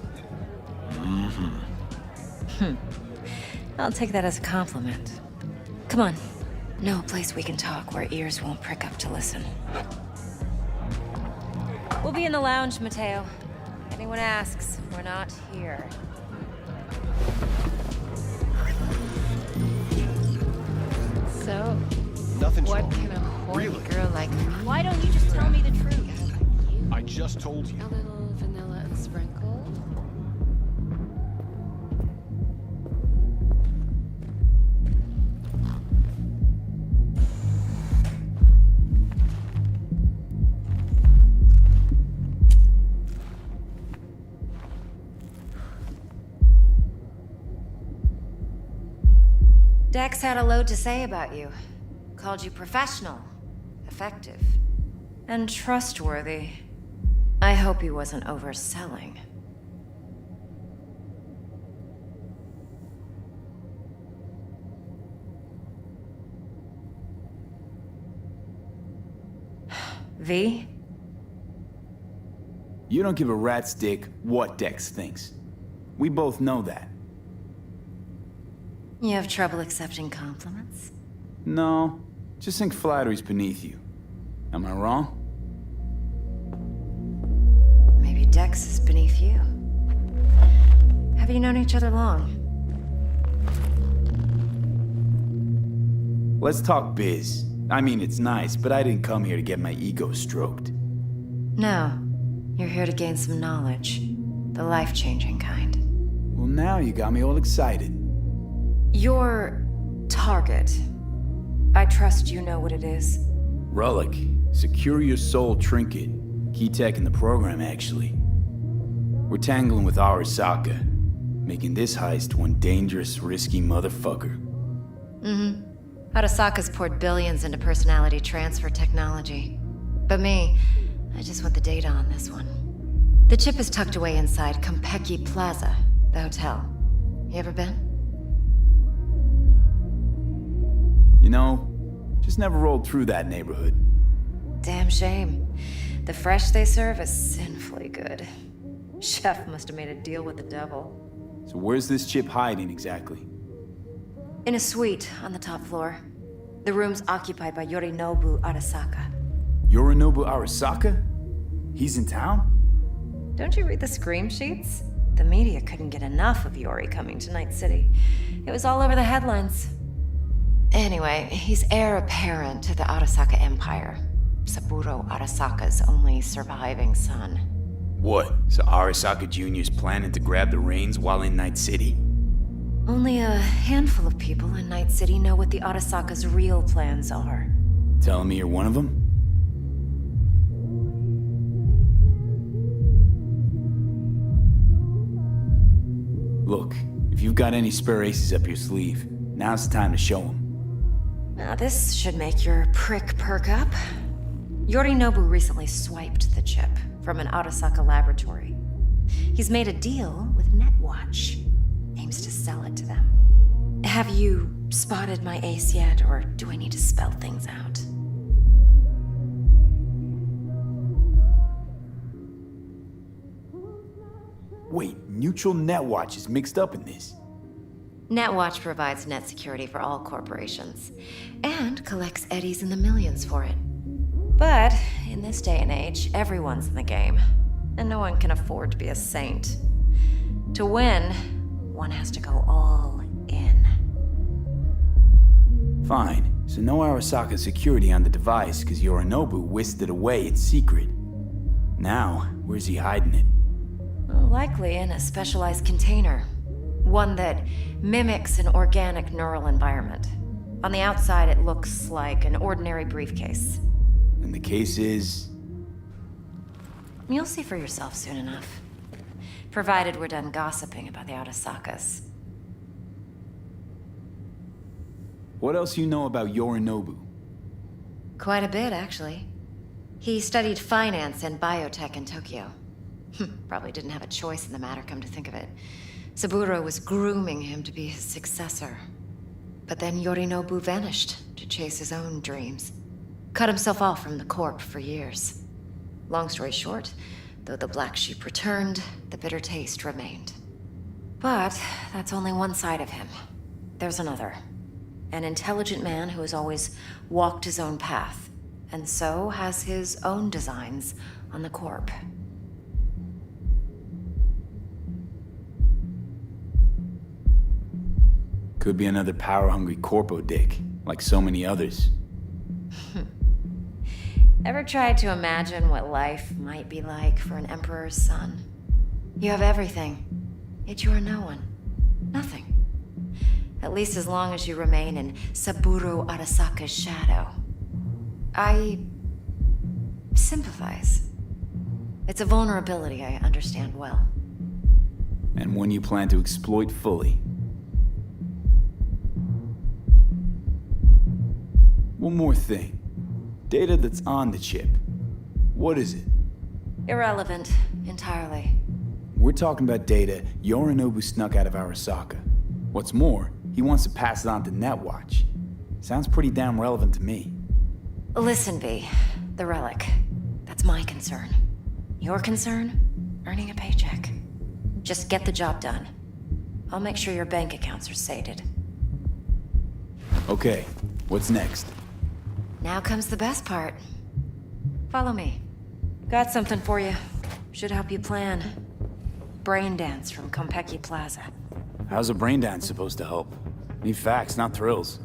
I'll take that as a compliment. Come on. Know a place we can talk where ears won't prick up to listen. We'll be in the lounge, Mateo. Anyone asks, we're not here.
So,
Nothing's
what
wrong.
can a horny
Really?
girl like me?
Why don't you just tell me the truth?
I just told you.
A little vanilla and sprinkle?
Dex had a load to say about you. Called you professional, effective, and trustworthy. I hope he wasn't overselling. V?
You don't give a rat's dick what Dex thinks. We both know that.
You have trouble accepting compliments?
No, just think flattery's beneath you. Am I wrong?
Maybe Dex is beneath you. have you known each other long?
Let's talk biz. I mean, it's nice, but I didn't come here to get my ego stroked.
No. You're here to gain some knowledge. The life-changing kind.
Well, now you got me all excited.
Your target. I trust you know what it is.
Relic. Secure your soul trinket. Key tech in the program, actually. We're tangling with Arasaka, making this heist one dangerous, risky motherfucker.
Mm-hmm. Arasaka's poured billions into personality transfer technology. But me, I just want the data on this one. The chip is tucked away inside Kompeki Plaza, the hotel. You ever been?
You know, just never rolled through that neighborhood.
Damn shame. The fresh they serve is sinfully good. Chef must have made a deal with the devil.
So where's this chip hiding exactly?
In a suite on the top floor. The room's occupied by Yorinobu Arasaka.
Yorinobu Arasaka? He's in town?
Don't you read the scream sheets? The media couldn't get enough of Yori coming to Night City. It was all over the headlines. Anyway, he's heir apparent to the Arasaka Empire. Saburo Arasaka's only surviving son.
What? So Arasaka Jr.'s planning to grab the reins while in Night City?
Only a handful of people in Night City know what the Arasaka's real plans are.
Telling me you're one of them? Look, if you've got any spare aces up your sleeve, now's the time to show them.
Now this should make your prick perk up. Yorinobu recently swiped the chip from an Arasaka laboratory. He's made a deal with Netwatch. Aims to sell it to them. Have you spotted my ace yet, or do I need to spell things out?
Wait, Neutral Netwatch is mixed up in this.
Netwatch provides net security for all corporations, and collects eddies in the millions for it. But in this day and age, everyone's in the game, and no one can afford to be a saint. To win, one has to go all in.
Fine, so no Arasaka security on the device because Yorinobu whisked it away in secret. Now, where's he hiding it?
Well, likely in a specialized container. One that mimics an organic neural environment. On the outside, it looks like an ordinary briefcase.
And the case is...
You'll see for yourself soon enough. Provided we're done gossiping about the Arasakas.
What else you know about Yorinobu?
Quite a bit, actually. He studied finance and biotech in Tokyo. Probably didn't have a choice in the matter, come to think of it. Saburo was grooming him to be his successor. But then Yorinobu vanished to chase his own dreams. Cut himself off from the Corp for years. Long story short, though the black sheep returned, the bitter taste remained. But that's only one side of him. There's another. An intelligent man who has always walked his own path, and so has his own designs on the Corp.
Could be another power-hungry corpo dick, like so many others.
Ever tried to imagine what life might be like for an emperor's son? You have everything, yet you are no one. Nothing. At least as long as you remain in Saburo Arasaka's shadow. I sympathize. It's a vulnerability I understand well.
And one you plan to exploit fully. One more thing. Data that's on the chip. What is it?
Irrelevant, entirely.
We're talking about data Yorinobu snuck out of Arasaka. What's more, he wants to pass it on to Netwatch. Sounds pretty damn relevant to me.
Listen, V. The relic. That's my concern. Your concern? Earning a paycheck. Just get the job done. I'll make sure your bank accounts are sated.
Okay, what's next?
Now comes the best part. Follow me. Got something for you. Should help you plan. brain dance from Konpeki Plaza.
How's a brain dance supposed to help? Need facts, not thrills.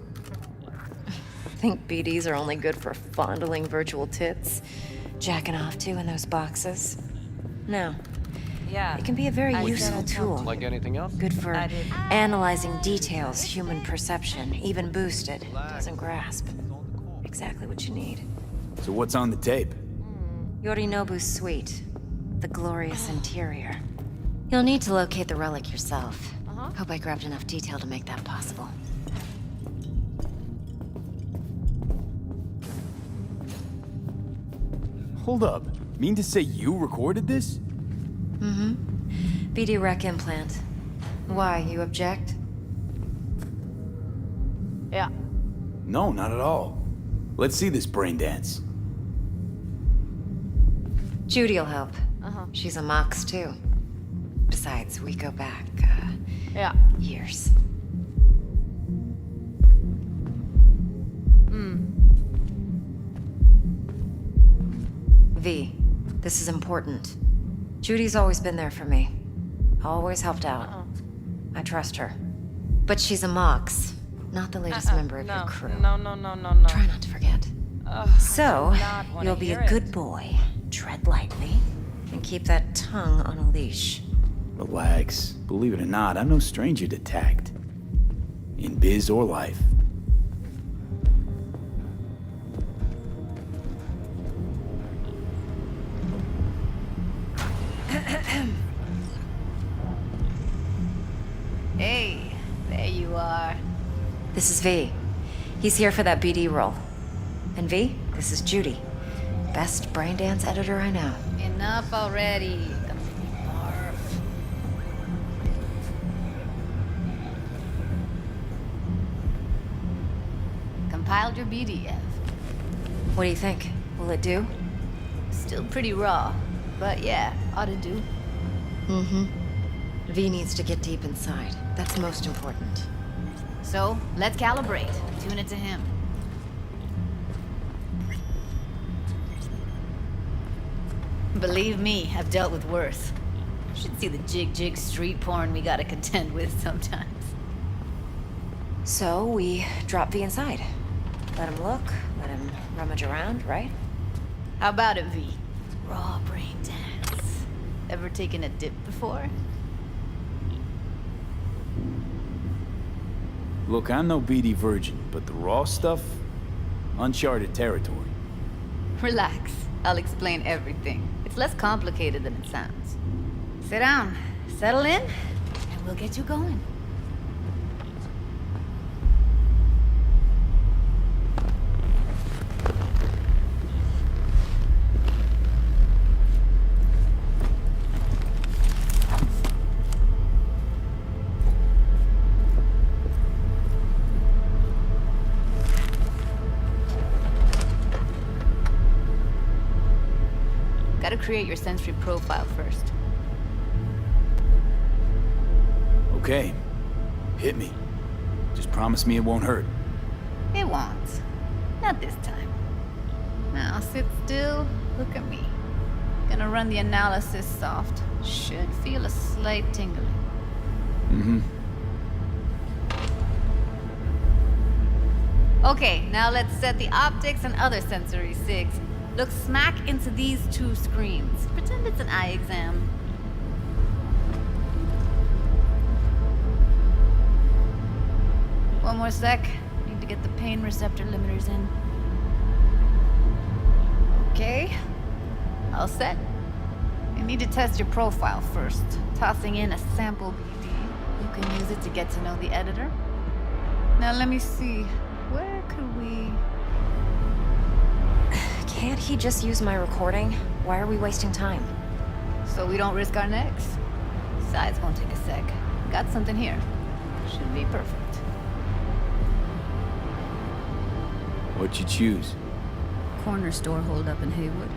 Think BDs are only good for fondling virtual tits? Jacking off to in those boxes? No.
Yeah.
It can be a very useful tool.
Like anything else?
Good for analyzing details human perception, even boosted, doesn't grasp. Exactly what you need.
So what's on the tape?
Yorinobu's suite. The glorious interior. You'll need to locate the relic yourself. Hope I grabbed enough detail to make that possible.
Hold up. Mean to say you recorded this?
Mm-hmm. BD rec implant. Why, you object?
Yeah.
No, not at all. Let's see this brain dance.
Judy'll help. She's a Mox, too. Besides, we go back,
yeah.
Years. V, this is important. Judy's always been there for me. Always helped out. I trust her. But she's a Mox, not the latest member of your crew.
No.
Try not to forget. So, you'll be a good boy. Tread lightly, and keep that tongue on a leash.
Relax. Believe it or not, I'm no stranger to tact. In biz or life.
Hey, there you are.
This is V. He's here for that BD role. And V, this is Judy. Best brain dance editor I know.
Enough already. Compiled your BDF.
What do you think? Will it do?
Still pretty raw, but yeah, ought to do.
Mm-hmm. V needs to get deep inside. That's most important.
So, let's calibrate. Tune it to him. Believe me, I've dealt with worse. You should see the jig street porn we gotta contend with sometimes.
So, we drop V inside. Let him look, let him rummage around, right?
How about it, V? Raw brain dance. Ever taken a dip before?
Look, I'm no BD virgin, but the raw stuff? Uncharted territory.
Relax. I'll explain everything. It's less complicated than it sounds. Sit down, settle in, and we'll get you going. Gotta create your sensory profile first.
Okay. Hit me. Just promise me it won't hurt.
It won't. Not this time. Now sit still, look at me. Gonna run the analysis soft. Should feel a slight tingling.
Mm-hmm.
Okay, now let's set the optics and other sensory sigs. Look smack into these two screens. Pretend it's an eye exam. One more sec. Need to get the pain receptor limiters in. Okay. All set. You need to test your profile first. Tossing in a sample BD. You can use it to get to know the editor. Now let me see. Where could we...
Can't he just use my recording? Why are we wasting time?
So we don't risk our necks. Besides, won't take a sec. Got something here. Should be perfect.
What'd you choose?
Corner store holdup in Haywood.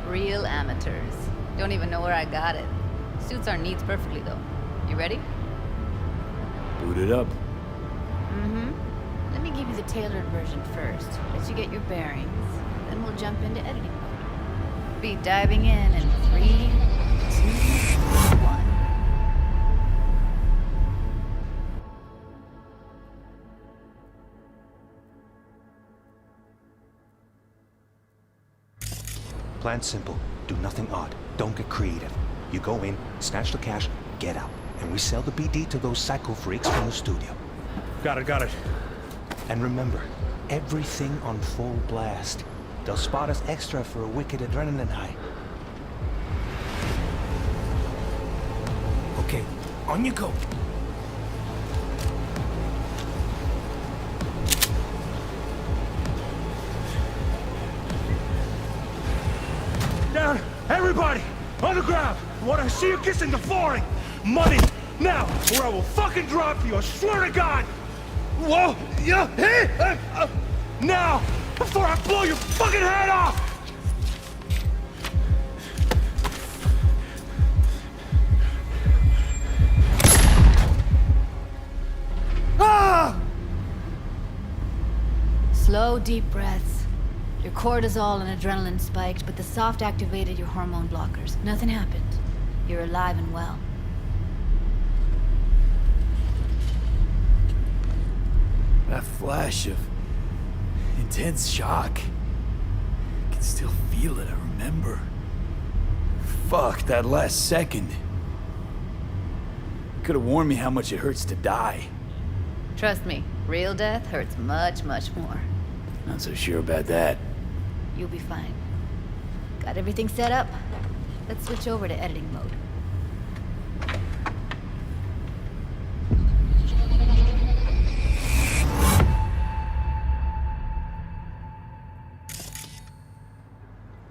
Real amateurs. Don't even know where I got it. Suits our needs perfectly, though. You ready?
Boot it up.
Mm-hmm. Let me give you the tailored version first. Let you get your bearings. Then we'll jump into editing mode. Be diving in 3, 2, 1.
Plan simple. Do nothing odd. Don't get creative. You go in, snatch the cash, get out. And we sell the BD to those psycho freaks from the studio.
Got it.
And remember, everything on full blast. They'll spot us extra for a wicked adrenaline high. Okay, on you go.
Down! Everybody! On the ground! I want to see you kissing the flooring! Money! Now! Or I will fucking drop you! I swear to God! Whoa! Yeah! Hey! Now! Before I blow your fucking head off! Ah!
Slow, deep breaths. Your cortisol and adrenaline spiked, but the soft activated your hormone blockers. Nothing happened. You're alive and well.
That flash of intense shock. I can still feel it, I remember. Fuck, that last second. Could have warned me how much it hurts to die.
Trust me, real death hurts much, much more.
Not so sure about that.
You'll be fine. Got everything set up? Let's switch over to editing mode.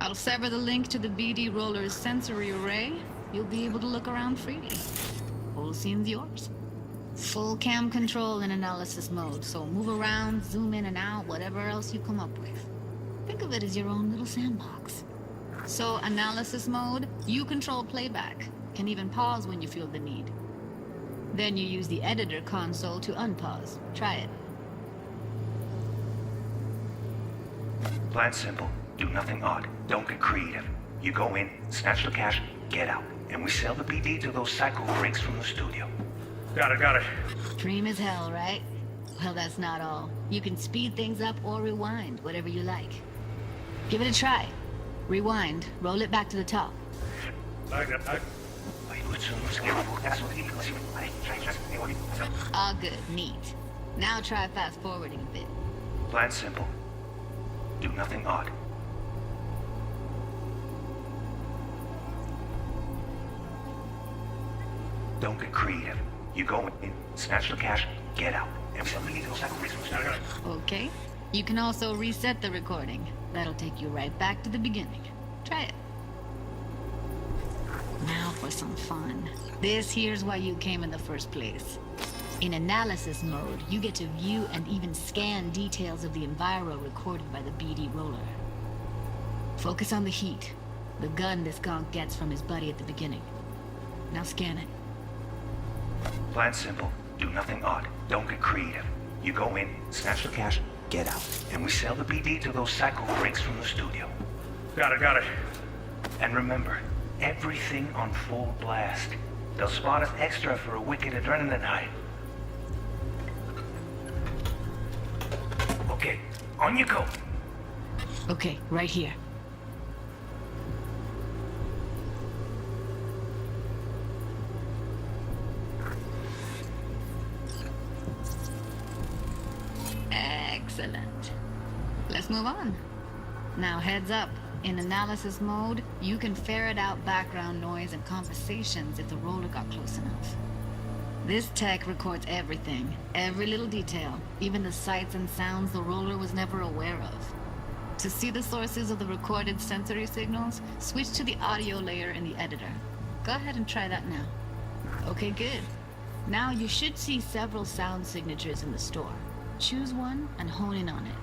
I'll sever the link to the BD Roller's sensory array. You'll be able to look around freely. Whole scene's yours. Full cam control in analysis mode, so move around, zoom in and out, whatever else you come up with. Think of it as your own little sandbox. So, analysis mode, you control playback. Can even pause when you feel the need. Then you use the editor console to unpause. Try it.
Plan simple. Do nothing odd. Don't get creative. You go in, snatch the cash, get out. And we sell the BD to those psycho freaks from the studio.
Got it.
Dream as hell, right? Well, that's not all. You can speed things up or rewind, whatever you like. Give it a try. Rewind. Roll it back to the top. All good. Neat. Now try fast forwarding a bit.
Plan simple. Do nothing odd. Don't get creative. You go in, snatch the cash, get out. And somebody needs to go.
Okay. You can also reset the recording. That'll take you right back to the beginning. Try it. Now for some fun. This here's why you came in the first place. In analysis mode, you get to view and even scan details of the enviro recorded by the BD Roller. Focus on the heat, the gun this gonk gets from his buddy at the beginning. Now scan it.
Plan simple. Do nothing odd. Don't get creative. You go in, snatch the cash, get out. And we sell the BD to those psycho freaks from the studio.
Got it.
And remember, everything on full blast. They'll spot us extra for a wicked adrenaline high. Okay, on you go.
Okay, right here. Excellent. Let's move on. Now heads up. In analysis mode, you can ferret out background noise and conversations if the roller got close enough. This tech records everything, every little detail, even the sights and sounds the roller was never aware of. To see the sources of the recorded sensory signals, switch to the audio layer in the editor. Go ahead and try that now. Okay, good. Now you should see several sound signatures in the store. Choose one and hone in on it.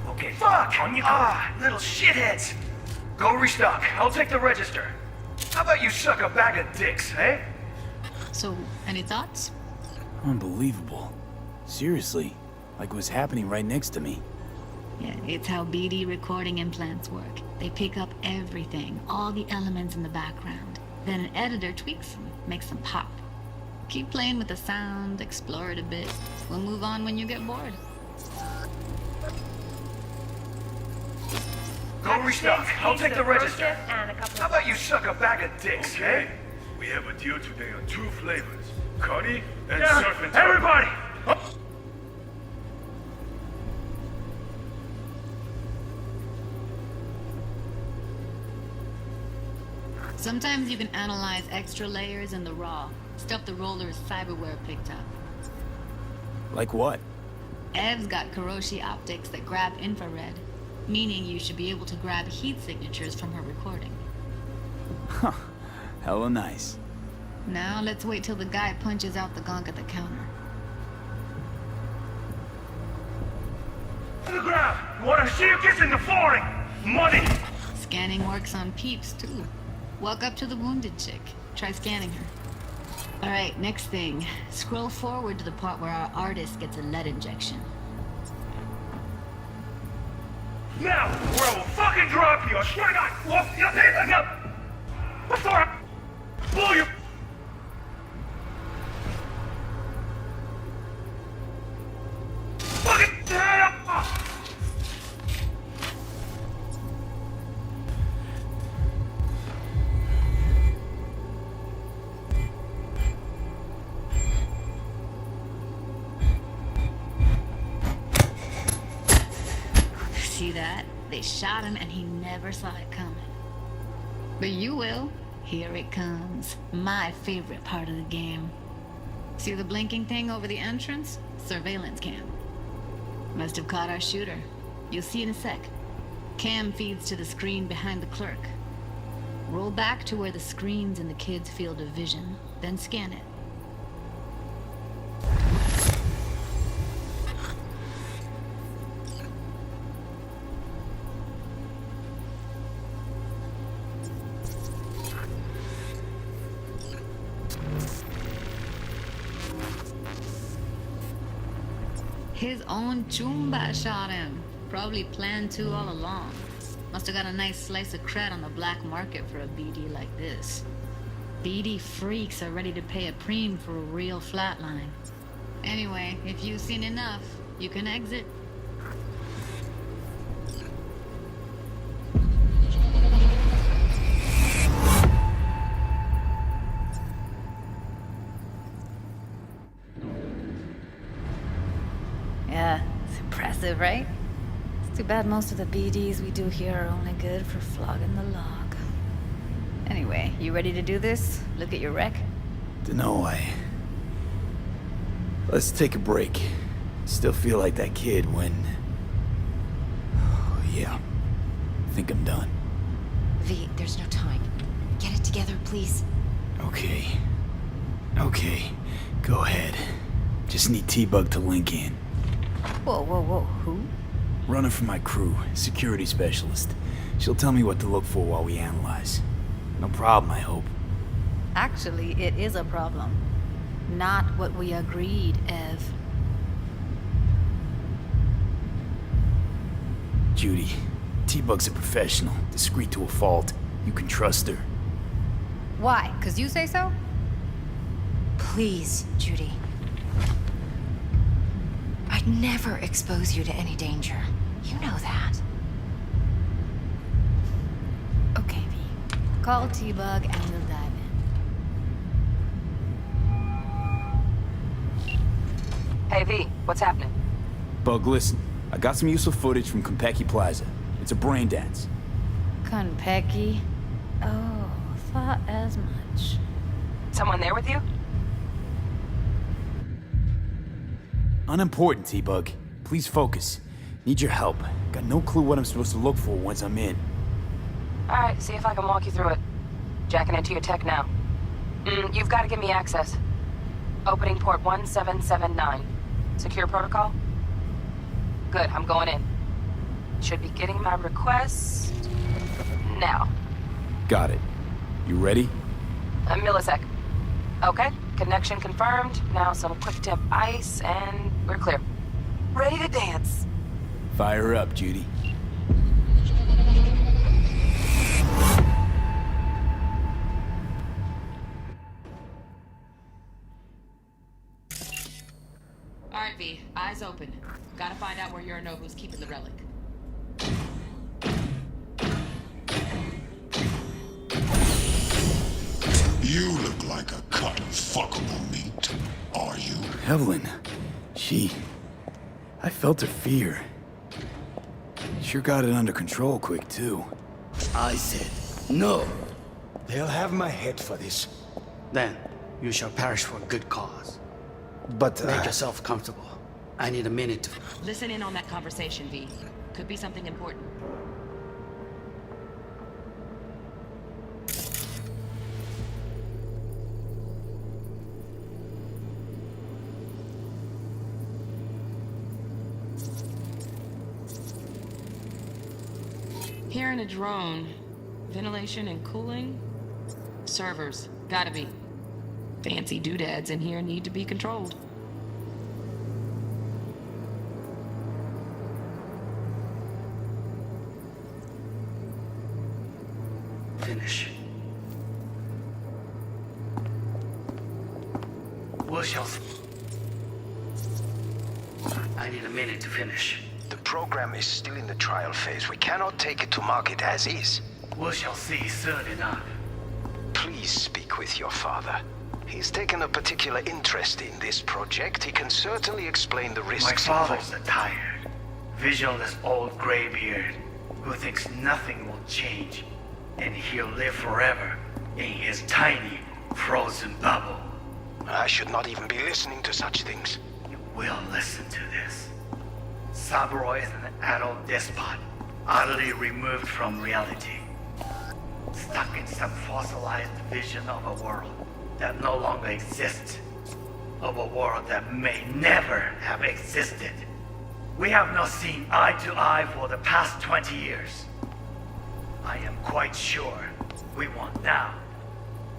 Okay, fuck! On you go. Little shitheads! Go restock. I'll take the register. How about you suck a bag of dicks, eh?
So, any thoughts?
Unbelievable. Seriously, Like it was happening right next to me.
Yeah, it's how BD recording implants work. They pick up everything, all the elements in the background. Then an editor tweaks them, makes them pop. Keep playing with the sound, explore it a bit. We'll move on when you get bored.
Go restock. I'll take the register. How about you suck a bag of dicks, okay? We have a deal today on 2 flavors. Cuddy and surf and turf. Everybody!
Sometimes you can analyze extra layers in the raw, stuff the roller's cyberware picked up.
Like what?
Ev's got Kiroshi optics that grab infrared, meaning you should be able to grab heat signatures from her recording.
Huh. Hella nice.
Now let's wait till the guy punches out the gong at the counter.
On the ground! Wanna see you kissing the flooring! Money!
Scanning works on peeps, too. Walk up to the wounded chick. Try scanning her. Alright, next thing. Scroll forward to the part where our artist gets a lead injection.
Now, or I will fucking drop you! I swear to God! Whoa, you're taking up! Before I blow you! Fucking head up!
See that? They shot him and he never saw it coming. But you will. Here it comes. My favorite part of the game. See the blinking thing over the entrance? Surveillance cam. Must have caught our shooter. You'll see in a sec. Cam feeds to the screen behind the clerk. Roll back to where the screen's in the kid's field of vision, then scan it. His own Chumba shot him. Probably planned to all along. Must have got a nice slice of cred on the black market for a BD like this. BD freaks are ready to pay a preem for a real flatline. Anyway, if you've seen enough, you can exit. Yeah, it's impressive, right? It's too bad most of the BDs we do here are only good for flogging the log. Anyway, you ready to do this? Look at your wreck?
Dunno, Let's take a break. Still feel like that kid when... Oh, yeah. Think I'm done.
V, there's no time. Get it together, please.
Okay. Okay. Go ahead. Just need T-Bug to link in.
Whoa, whoa, whoa, who?
Runner for my crew, security specialist. She'll tell me what to look for while we analyze. No problem, I hope.
Actually, it is a problem. Not what we agreed, Ev.
Judy, T-Bug's a professional, discreet to a fault. You can trust her.
Why? 'Cause you say so?
Please, Judy. I'd never expose you to any danger. You know that.
Okay, V. Call T-Bug and we'll dive in.
Hey, V, what's happening?
Bug, listen. I got some useful footage from Konpeki Plaza. It's a brain dance.
Konpeki? Oh, thought as much.
Someone there with you?
Unimportant, T-Bug. Please focus. Need your help. Got no clue what I'm supposed to look for once I'm in.
Alright, see if I can walk you through it. Jacking into your tech now. You've got to give me access. Opening port 1779. Secure protocol? Good, I'm going in. Should be getting my request... now.
Got it. You ready?
A millisec. Okay, connection confirmed. Now some quick tip ice, and we're clear. Ready to dance.
Fire up, Judy.
All right, V. Eyes open. Gotta find out where Yorinobu's keeping the relic.
You look like a cut of fuckable meat. Are you?
Evelyn. I felt her fear. Sure got it under control quick, too.
I said, no. They'll have my head for this. Then, you shall perish for a good cause.
But,
Make yourself comfortable. I need a minute to...
Listen in on that conversation, V. Could be something important. Hearing a drone. Ventilation and cooling? Servers. Gotta be. Fancy doodads in here need to be controlled.
Finish. We shall... I need a minute to finish.
The program is still in the trial phase. We cannot take it to market as is.
We shall see soon enough.
Please speak with your father. He's taken a particular interest in this project. He can certainly explain the risks
My
involved.
father's a tired, visionless old graybeard who thinks nothing will change, and he'll live forever in his tiny, frozen bubble.
I should not even be listening to such things.
You will listen to this. Saburo is an adult despot, utterly removed from reality. Stuck in some fossilized vision of a world that no longer exists. Of a world that may never have existed. We have not seen eye to eye for the past 20 years. I am quite sure we want now.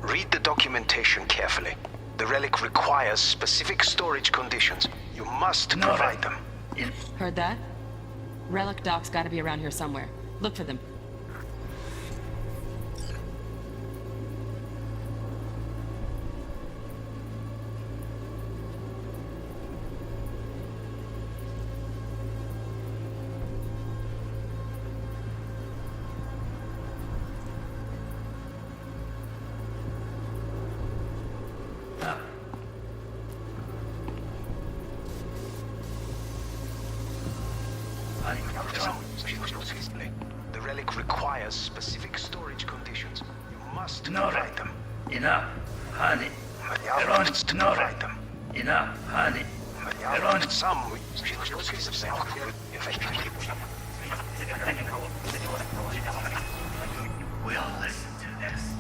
Read the documentation carefully. The relic requires specific storage conditions. You must provide them.
Heard that? Relic docs gotta be around here somewhere. Look for them.
The relic requires specific storage conditions. You must
No,
provide them.
Enough, honey.
You must provide them.
Enough, honey.
Some...
We'll listen to this.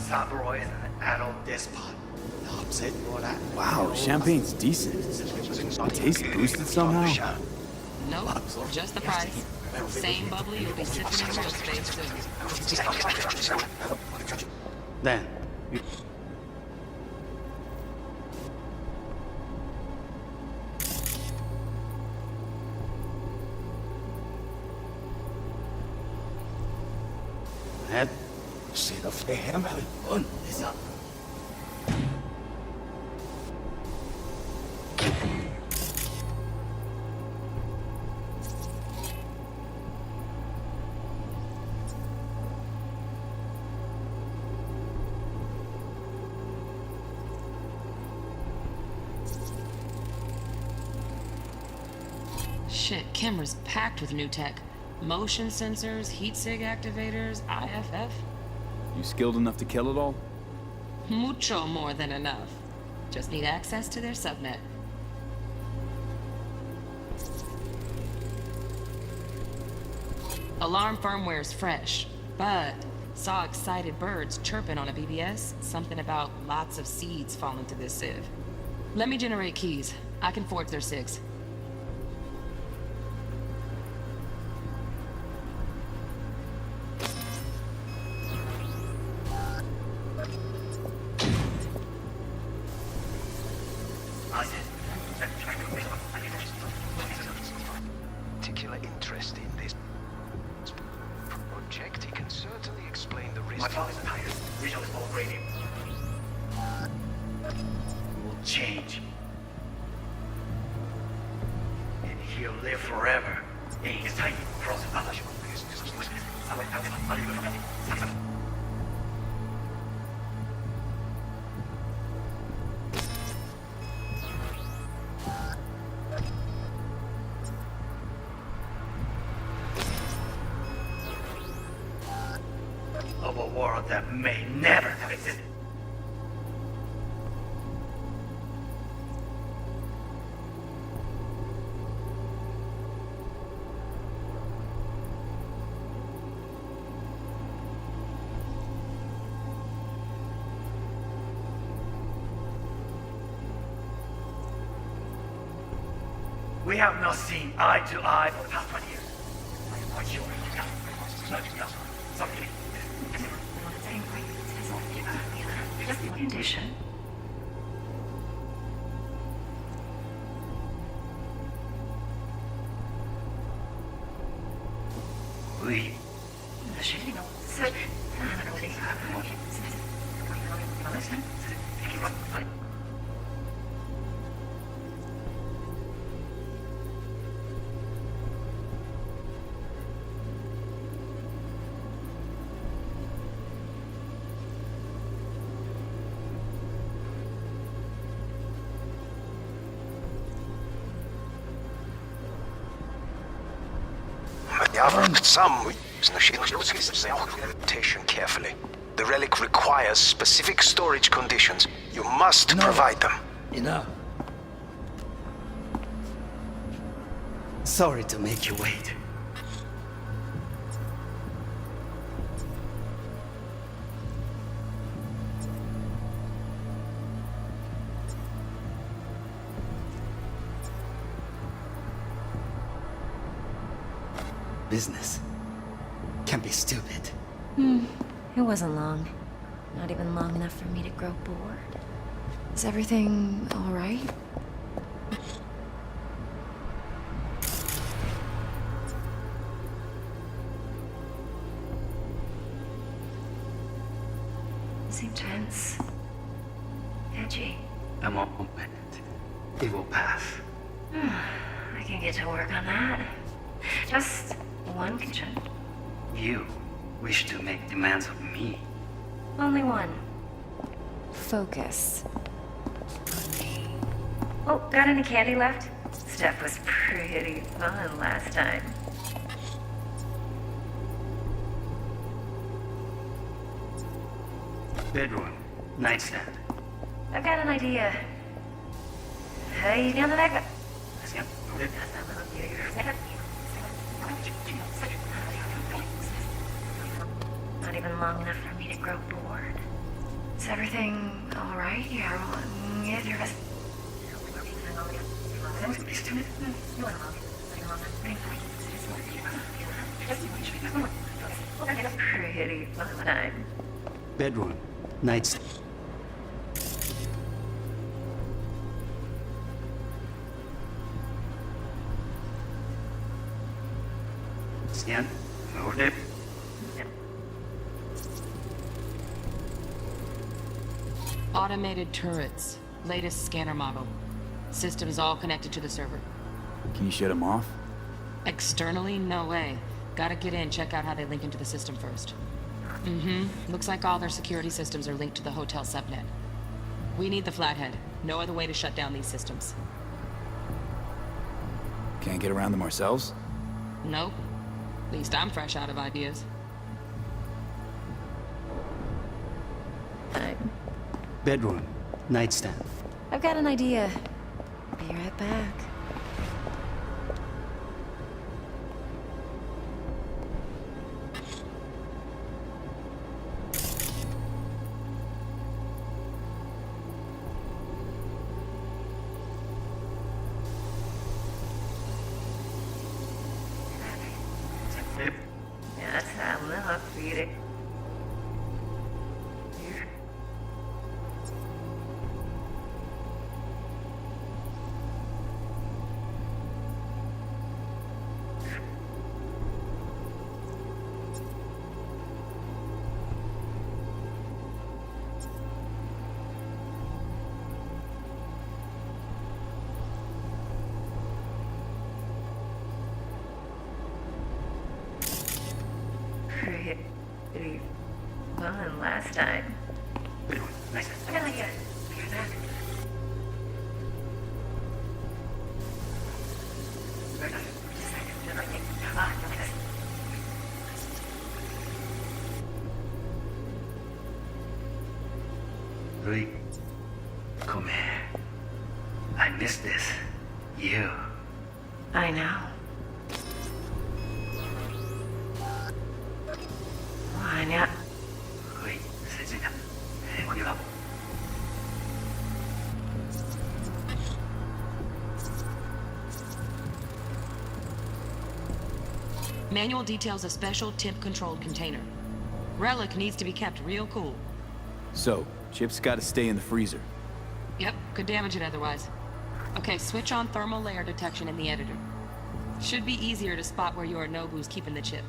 Saburo is an adult despot. Upset your that.
Wow, champagne's decent. Taste boosted somehow?
Nope, just the price. Same bubbly you'll be sipping in real space soon.
Then, you... Head.
See the flame?
Is up.
Shit, camera's packed with new tech. Motion sensors, heat sig activators, IFF.
You skilled enough to kill it all?
Mucho more than enough. Just need access to their subnet. Alarm firmware's fresh, but saw excited birds chirping on a BBS. Something about lots of seeds falling to this sieve. Let me generate keys. I can forge their SIGs.
certainly explain the risk.
My father's a pirate. Visual is all radio. Will change. And he'll live forever. It's time for us to of a world that may never have existed. We have not seen eye to eye for the past 20 years. I'm quite sure. Something.
Condition.
We.
Some carefully. The relic requires specific storage conditions. You must provide them.
Enough. Sorry to make you wait. Business can be stupid.
It wasn't long. Not even long enough for me to grow bored. Is everything all right? Seem tense. Edgy.
A moment. It will pass.
I can get to work on that. Just one condition.
You wish to make demands of me.
Only one. Focus. Oh, got any candy left? Stuff was pretty fun last time.
Bedroom. Nightstand.
I've got an idea. Hey, down the back. Not even long enough for me to grow bored. Is everything all right? Yeah, you're pretty fun time.
Bedroom. Nightstand. Stand. Hold it.
Automated turrets. Latest scanner model. Systems all connected to the server.
Can you shut them off?
Externally, no way. Gotta get in, check out how they link into the system first. Looks like all their security systems are linked to the hotel subnet. We need the flathead. No other way to shut down these systems.
Can't get around them ourselves?
Nope. At least I'm fresh out of ideas.
Bedroom. Nightstand.
I've got an idea. Be right back. That's how I'm not feeling.
hit pretty fun last time.
Good one. Nice.
I got an idea. Here's that.
Very nice.
Just a second. Just like it. Ah, look at this.
Louis, come here. I miss this. You.
I know. Why
Louis, sit down. What do you love?
Manual details a special temp-controlled container. Relic needs to be kept real cool.
So, Chip's gotta stay in the freezer.
Yep, could damage it otherwise. Okay, switch on thermal layer detection in the editor. Should be easier to spot where Yorinobu's keeping the chip.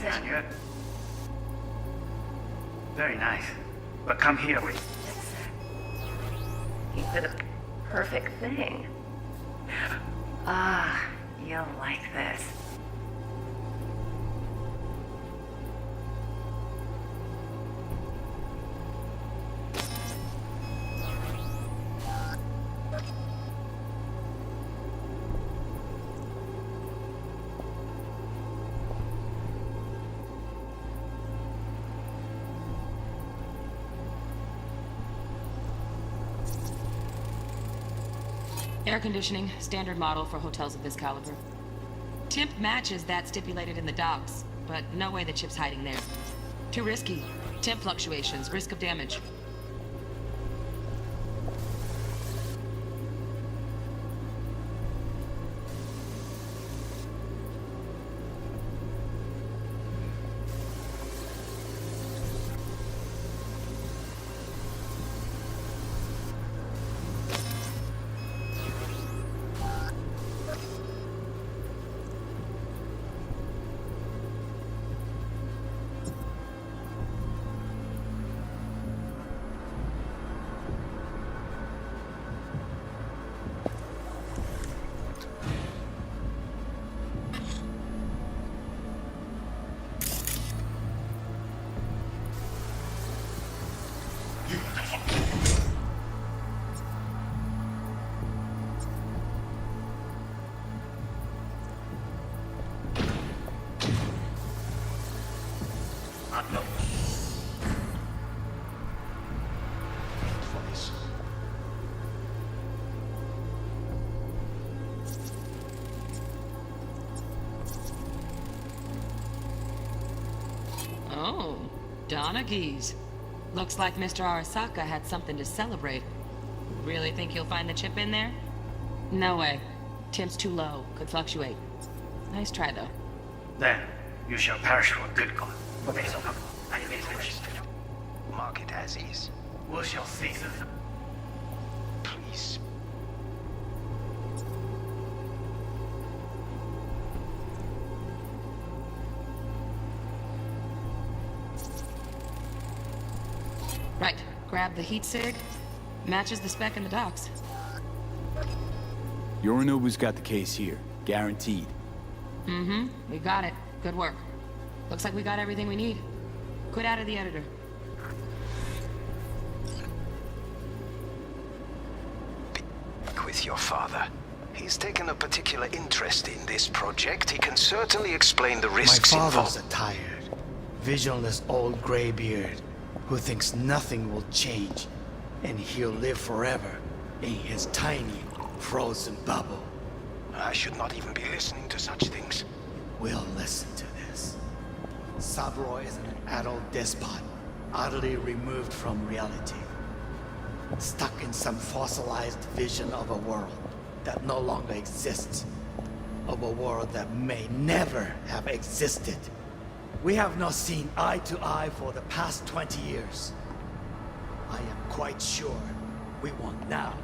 That's good. Very nice. But come here with
He did a perfect thing. Ah, you'll like this.
Air conditioning, standard model for hotels of this caliber. Temp matches that stipulated in the docs, but no way the chip's hiding there. Too risky. Temp fluctuations, risk of damage. Oh, Donaghys. Looks like Mr. Arasaka had something to celebrate. Really think you'll find the chip in there? No way. Temp's too low. Could fluctuate. Nice try, though.
Then, you shall perish for a good cause.
Mark it as is.
We shall see, sir.
Please.
Right. Grab the heat sig. Matches the spec in the docs.
Yorinobu's got the case here. Guaranteed.
Mm-hmm. We got it. Good work. Looks like we got everything we need. Quit out of the editor.
Speak with your father. He's taken a particular interest in this project. He can certainly explain the risks
My
involved.
father's a tired, visionless old graybeard who thinks nothing will change, and he'll live forever in his tiny, frozen bubble.
I should not even be listening to such things.
We'll listen to this. Saburo is an adult despot, utterly removed from reality. Stuck in some fossilized vision of a world that no longer exists. Of a world that may never have existed. We have not seen eye to eye for the past 20 years. I am quite sure we want now.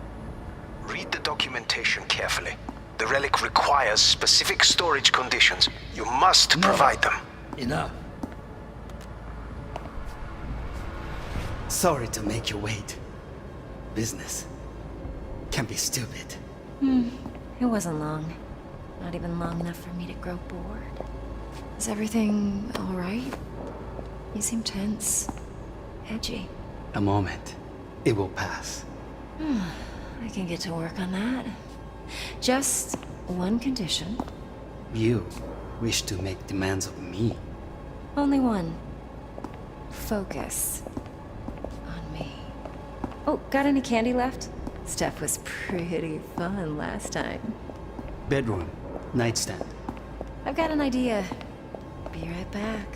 Read the documentation carefully. The relic requires specific storage conditions. You must provide them.
Enough. Sorry to make you wait. Business can be stupid.
It wasn't long. Not even long enough for me to grow bored. Is everything all right? You seem tense. Edgy.
A moment. It will pass.
I can get to work on that. Just one condition.
You wish to make demands of me.
Only one. Focus on me. Oh, got any candy left? Stuff was pretty fun last time.
Bedroom. Nightstand.
I've got an idea. Be right back.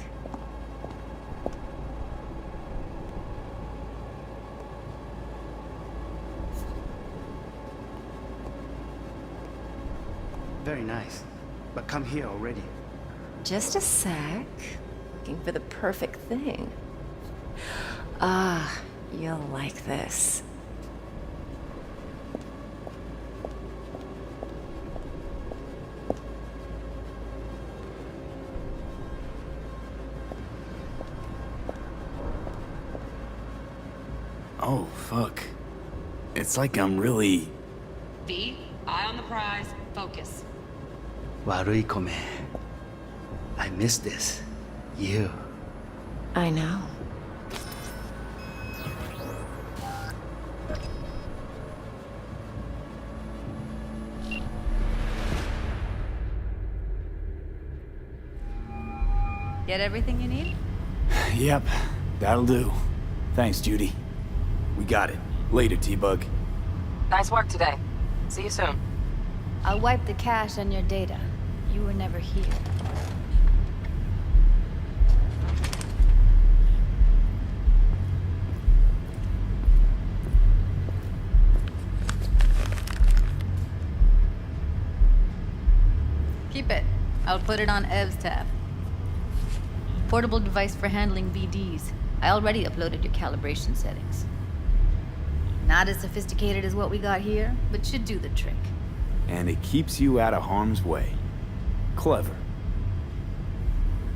Very nice. But come here already.
Just a sec. Looking for the perfect thing. Ah, you'll like this.
Oh, fuck. It's like I'm really...
V, eye on the prize, focus.
Warui kome. I miss this. You.
I know.
Get everything you need?
Yep, that'll do. Thanks, Judy. We got it. Later, T-Bug.
Nice work today. See you soon.
I'll wipe the cache on your data. You were never here. Keep it. I'll put it on Ev's tab. Portable device for handling VDs. I already uploaded your calibration settings. Not as sophisticated as what we got here, but should do the trick.
And it keeps you out of harm's way. Clever.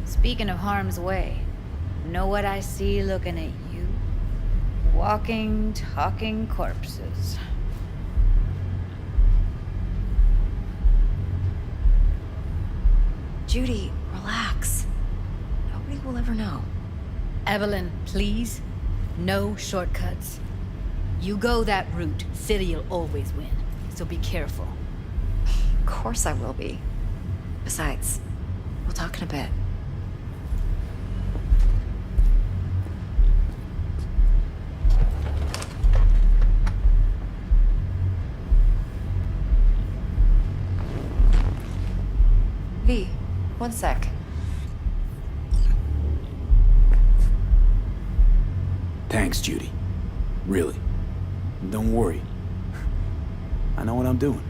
Speaking of harm's way, know what I see looking at you? Walking, talking corpses.
Judy, relax. Nobody will ever know.
Evelyn, please. No shortcuts. You go that route, City'll always win. So be careful.
Of course I will be. Besides, we'll talk in a bit. V, one sec.
Thanks, Judy. Really. Don't worry. I know what I'm doing.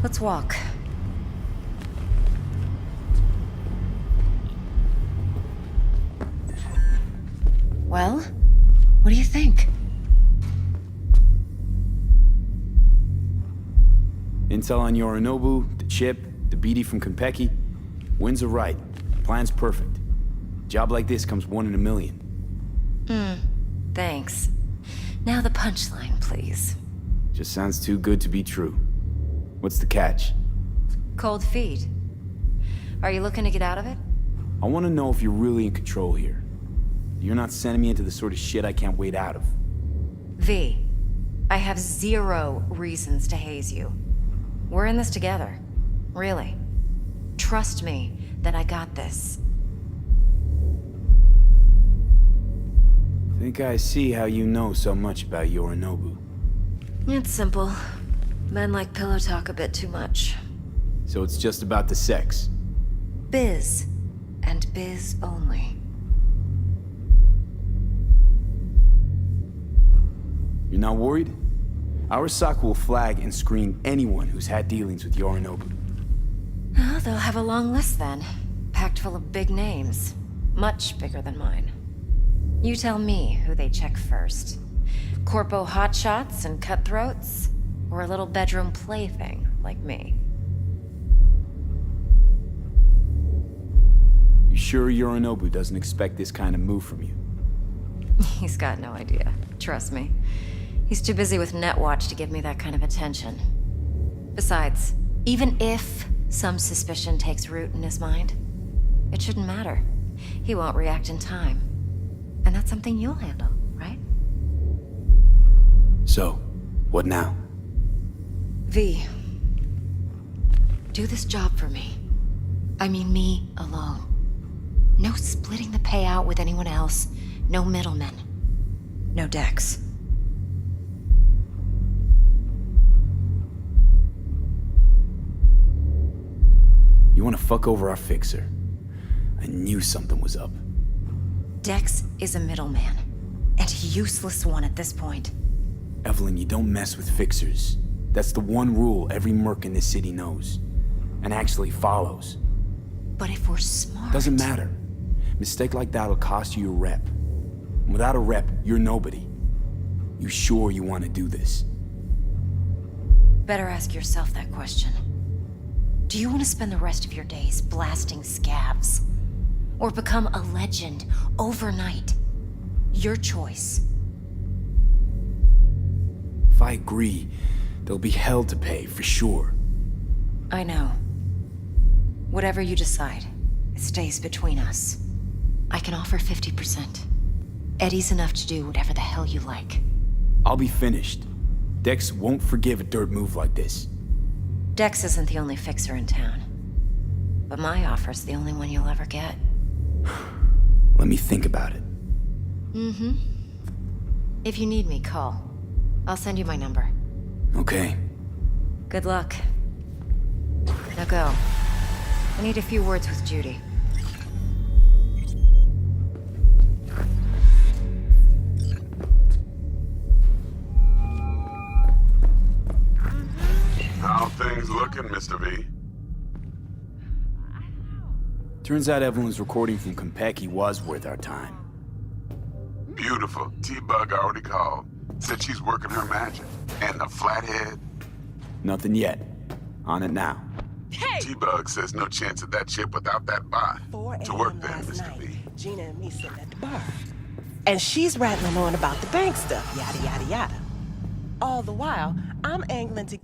Let's walk. Well, what do you think?
Intel on Yorinobu, the chip, the BD from Konpeki. Winds are right. Plan's perfect. Job like this comes 1 in a million.
Thanks. Now the punchline, please.
Just sounds too good to be true. What's the catch?
Cold feet. Are you looking to get out of it?
I want to know if you're really in control here. You're not sending me into the sort of shit I can't wait out of.
V, I have 0 reasons to haze you. We're in this together. Really. Trust me that I got this.
Think I see how you know so much about Yorinobu.
It's simple. Men like pillow talk a bit too much.
So it's just about the sex.
Biz. And biz only.
You're not worried? Arasaka will flag and screen anyone who's had dealings with Yorinobu.
Oh, they'll have a long list then. Packed full of big names. Much bigger than mine. You tell me who they check first. Corpo hotshots and cutthroats, or a little bedroom plaything like me?
You sure Yorinobu doesn't expect this kind of move from you?
He's got no idea. Trust me. He's too busy with Netwatch to give me that kind of attention. Besides, even if some suspicion takes root in his mind, it shouldn't matter. He won't react in time. And that's something you'll handle, right?
So, what now?
V, do this job for me. I mean me alone. No splitting the payout with anyone else. No middlemen. No Dex.
You want to fuck over our fixer? I knew something was up.
Dex is a middleman. And a useless one at this point.
Evelyn, you don't mess with fixers. That's the one rule every merc in this city knows. And actually follows.
But if we're smart...
Doesn't matter. Mistake like that'll cost you your rep. And without a rep, you're nobody. You sure you want to do this?
Better ask yourself that question. Do you want to spend the rest of your days blasting scabs? Or become a legend overnight? Your choice.
If I agree, there'll be hell to pay, for sure.
I know. Whatever you decide, it stays between us. I can offer 50%. Eddie's enough to do whatever the hell you like.
I'll be finished. Dex won't forgive a dirt move like this.
Dex isn't the only fixer in town. But my offer's the only one you'll ever get.
Let me think about it.
Mm-hmm. If you need me, call. I'll send you my number.
Okay.
Good luck. Now go. I need a few words with Judy.
How things looking, Mr. V?
Turns out Evelyn's recording from Konpeki was worth our time.
Beautiful. T-Bug already called. Said she's working her magic. And the flathead?
Nothing yet. On it now.
Hey!
T-Bug says no chance of that chip without that bot.
4
To work
a.m.
there,
last
Mr.
night,
V.
Gina and me sitting at the bar. And she's rattling on about the bank stuff, yada, yada, yada. All the while, I'm angling to...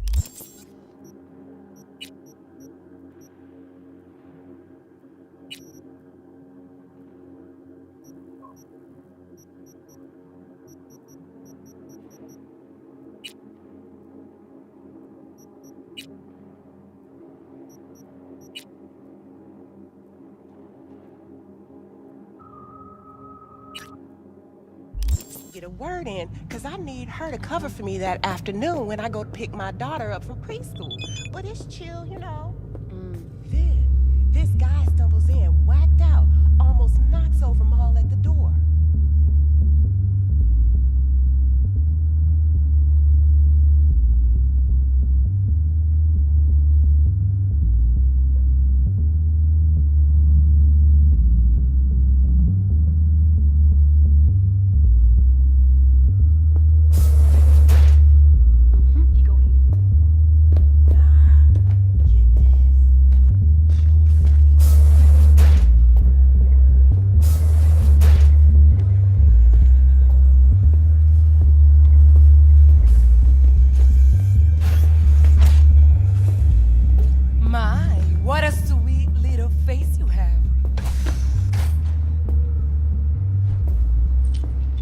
get a word in, because I need her to cover for me that afternoon when I go to pick my daughter up from preschool. But it's chill, you know. Then, this guy stumbles in, whacked out, almost knocks over Maul at the door.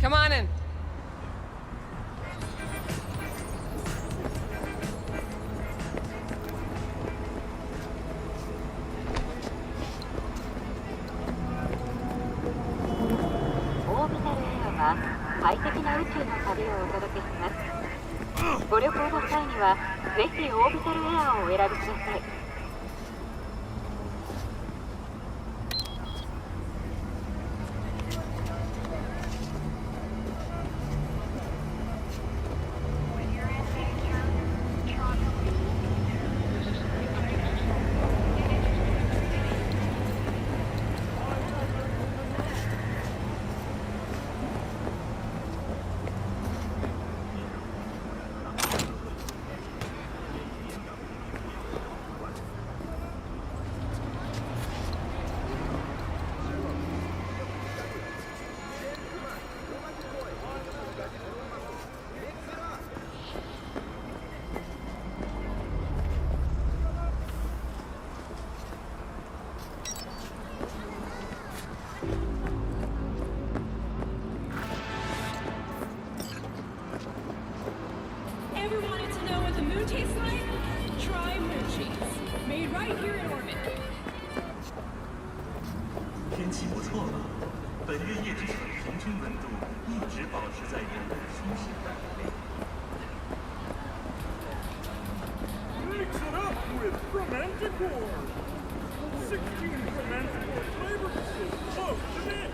Come on in. right here in orbit.
天气不错嘛，本月夜之城平均温度一直保持在人类舒适范围内。
Mix it up with Romanticor. 16 Romanticor flavors. Oh, come in.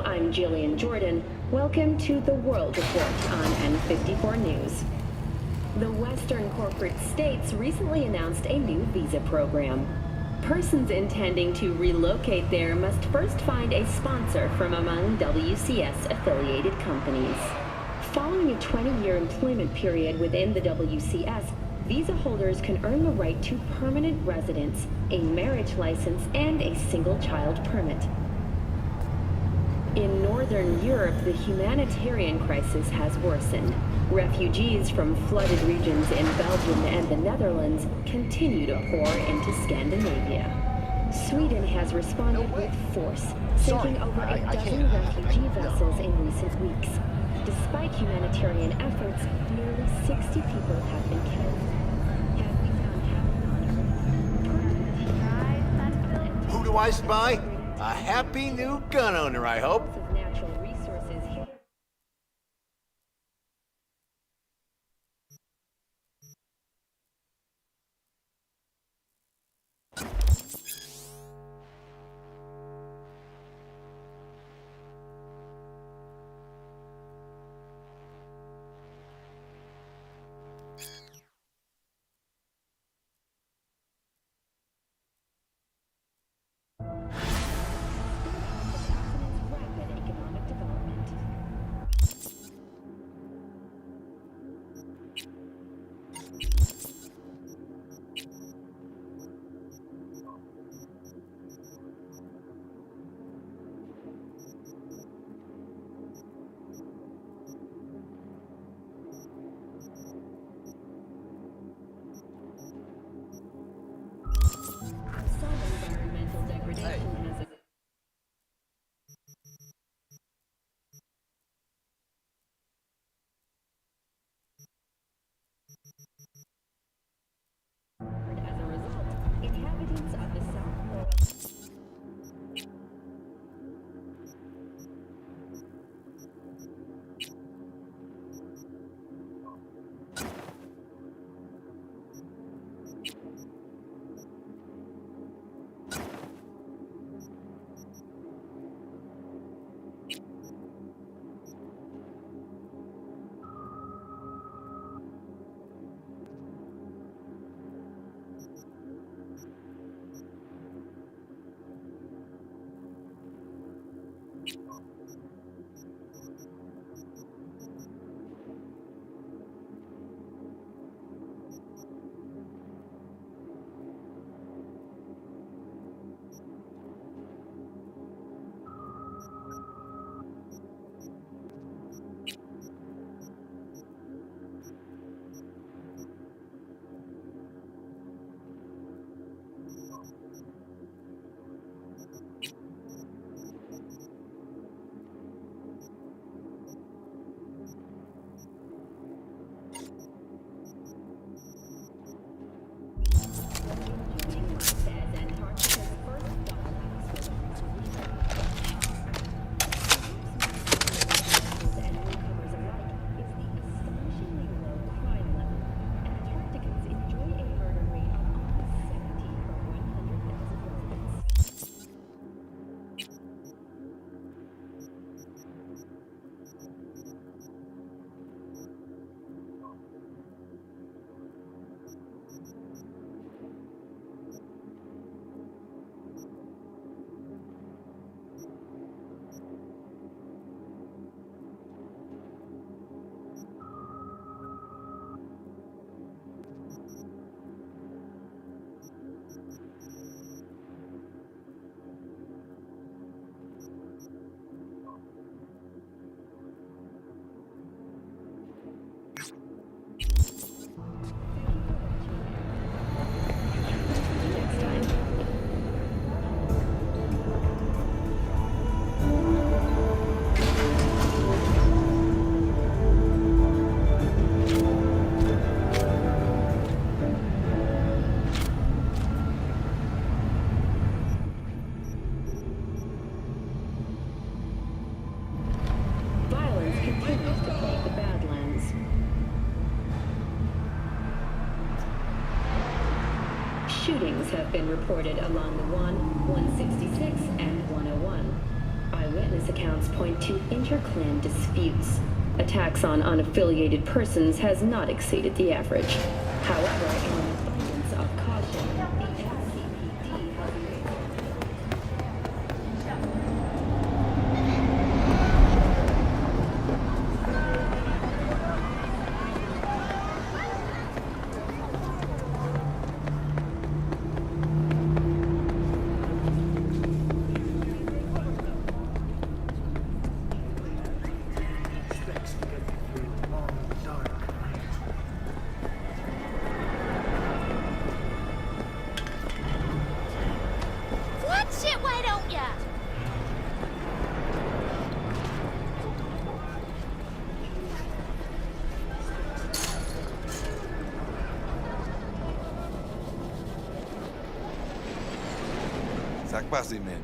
I'm Jillian Jordan. Welcome to the World Report on N54 News. The Western corporate states recently announced a new visa program. Persons intending to relocate there must first find a sponsor from among WCS-affiliated companies. Following a 20-year employment period within the WCS, visa holders can earn the right to permanent residence, a marriage license, and a single-child permit. In Northern Europe, the humanitarian crisis has worsened. Refugees from flooded regions in Belgium and the Netherlands continue to pour into Scandinavia. Sweden has responded with force, sinking over a dozen refugee vessels in recent weeks. Despite humanitarian efforts, nearly 60 people have been killed.
Who do I spy? A happy new gun owner, I hope.
shootings have been reported along the 166, and 101. Eyewitness accounts point to inter-clan disputes. Attacks on unaffiliated persons has not exceeded the average. However, in an abundance of caution, the NCPD has
What shit, why don't ya?
Sakpasi, man.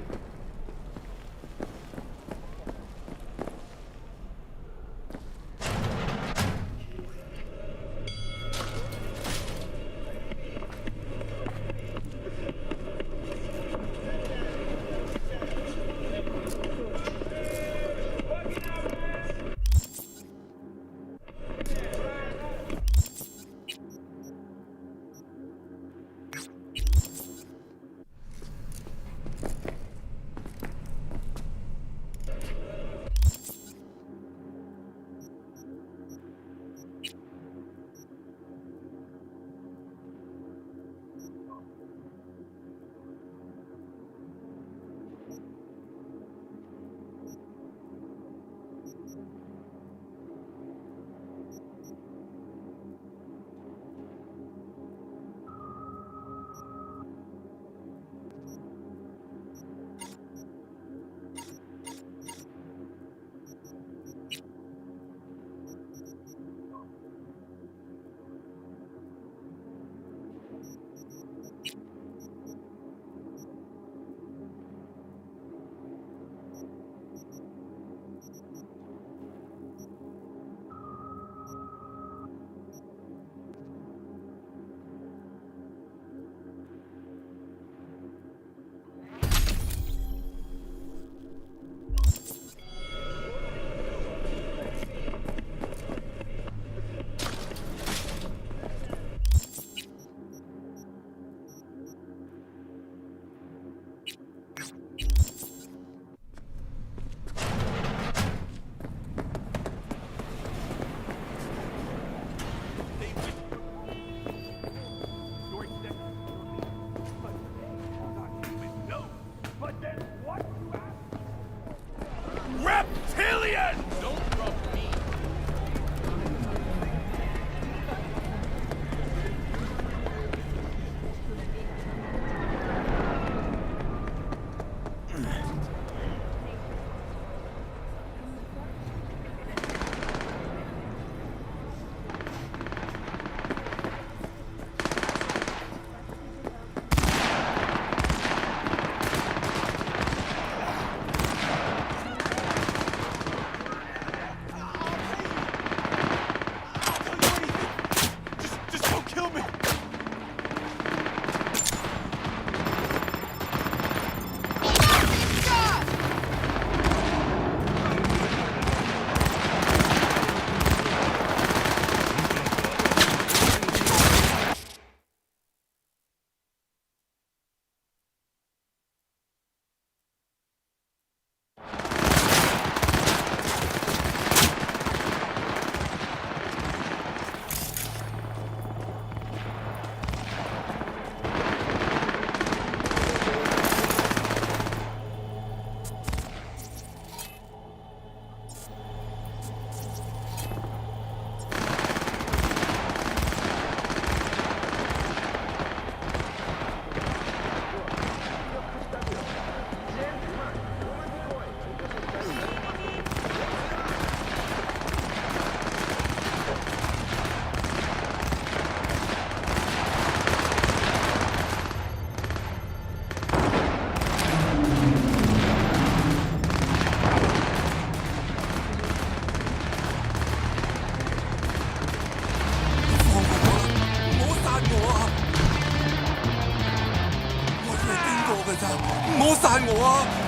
唔好殺我啊！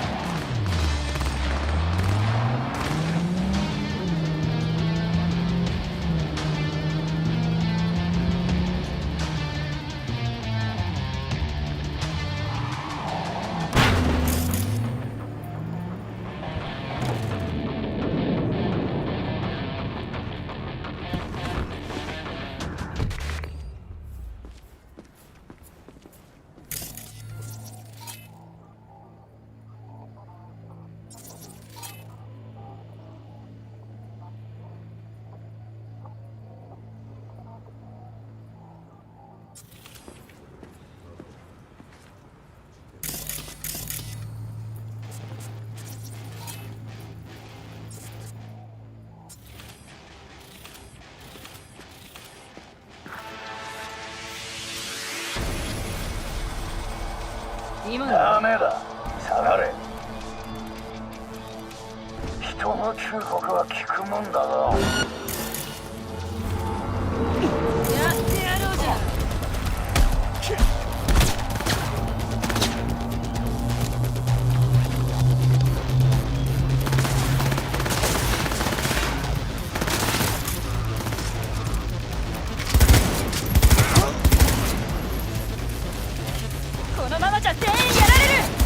ダメだ、下がれ。人の忠告は聞くもんだぞ。
やってやろうじゃ。このままじゃ全員やられる。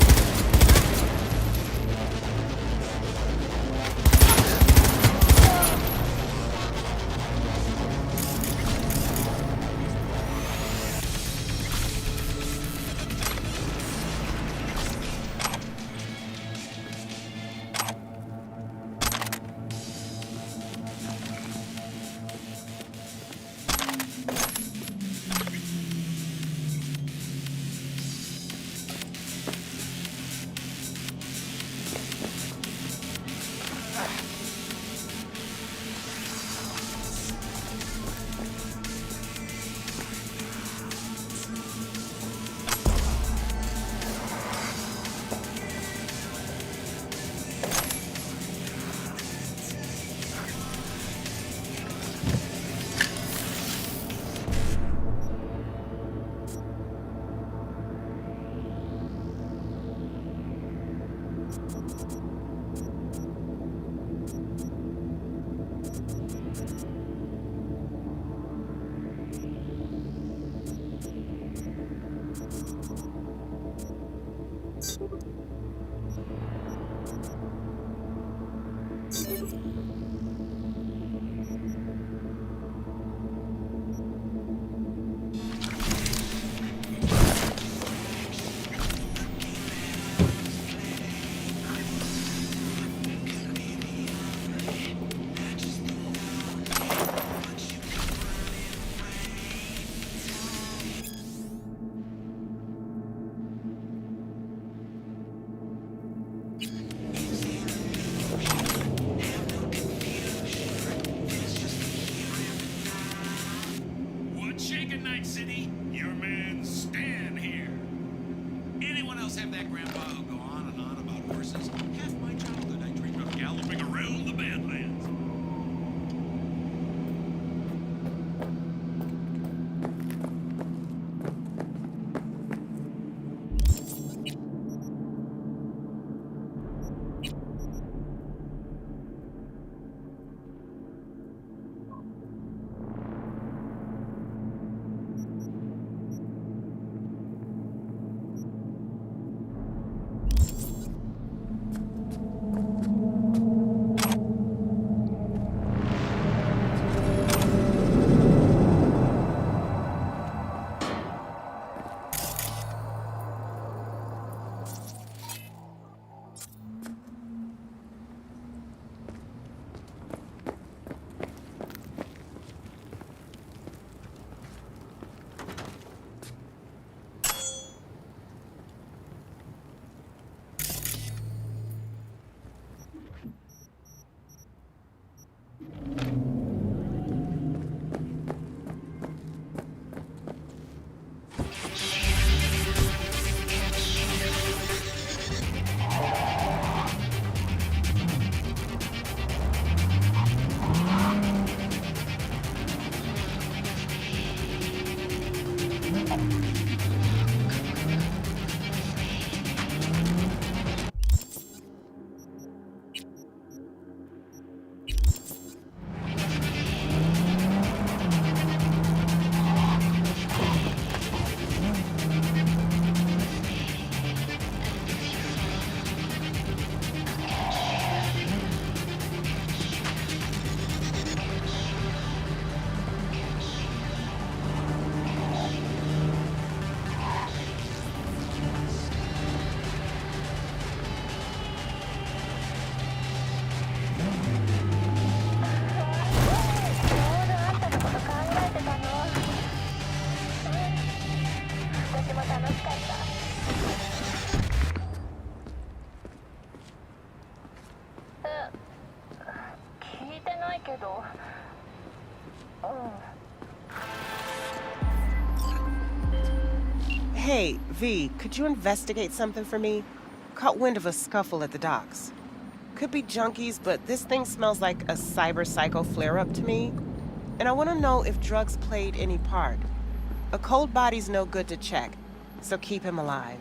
ちも楽しかった。聞いてないけど。
Hey, V, could you investigate something for me? Caught wind of a scuffle at the docks. Could be junkies, but this thing smells like a cyber psycho flare-up to me. And I want to know if drugs played any part. A cold body's no good to check, so keep him alive.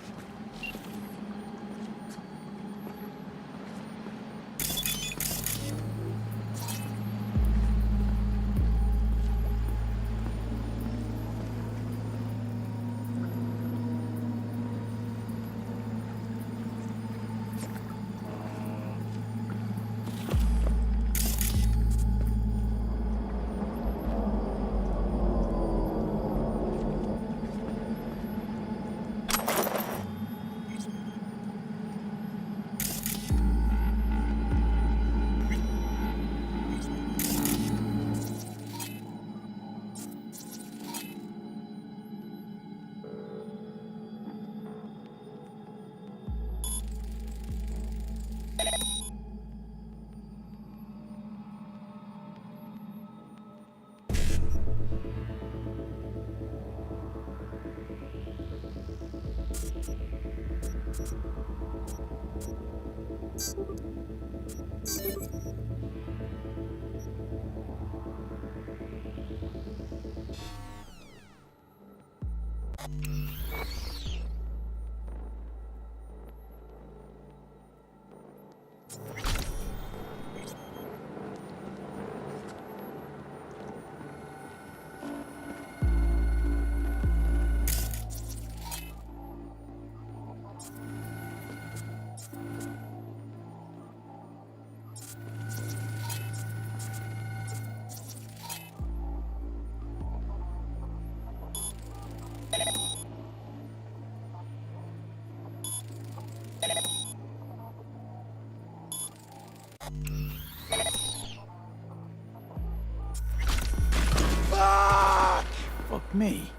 Fuck me.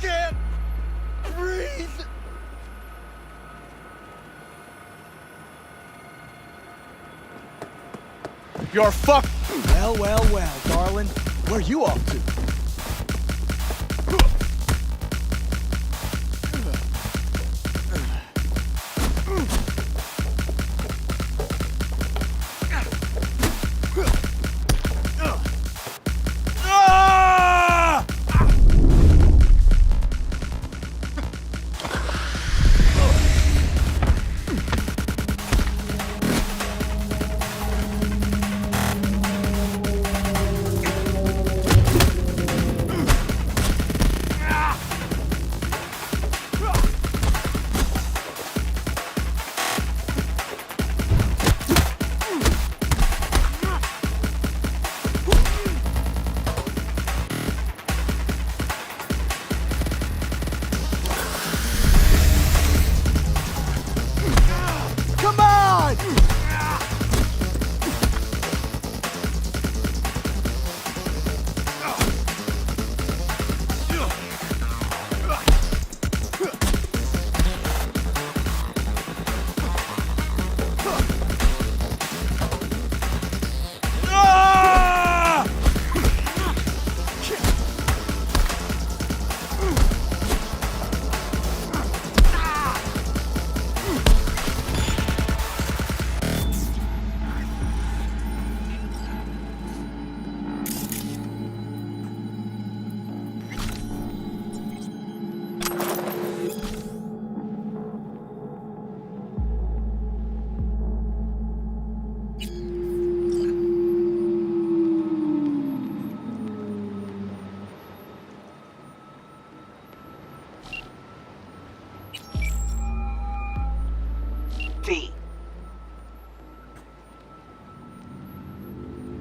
Can't breathe.
You're fucked. Well, darling. Where you off to?
V.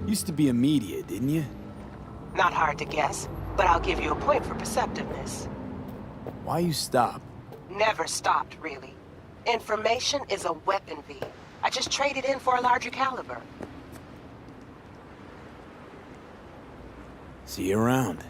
Used to be a media, didn't you?
Not hard to guess, but I'll give you a point for perceptiveness.
Why you stop?
Never stopped, really. Information is a weapon, V. I just traded in for a larger caliber.
See you around.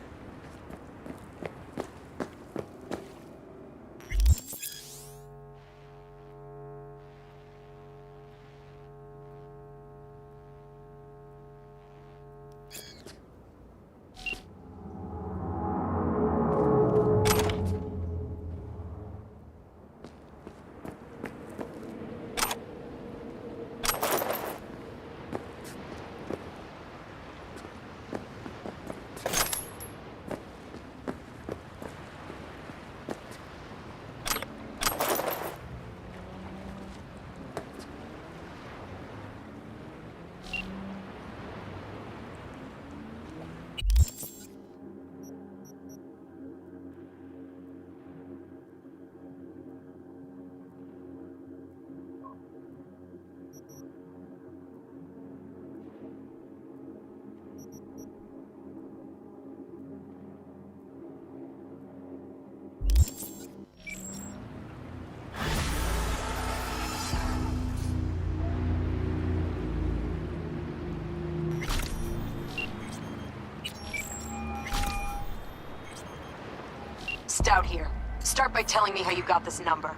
Stout here. Start by telling me how you got this number.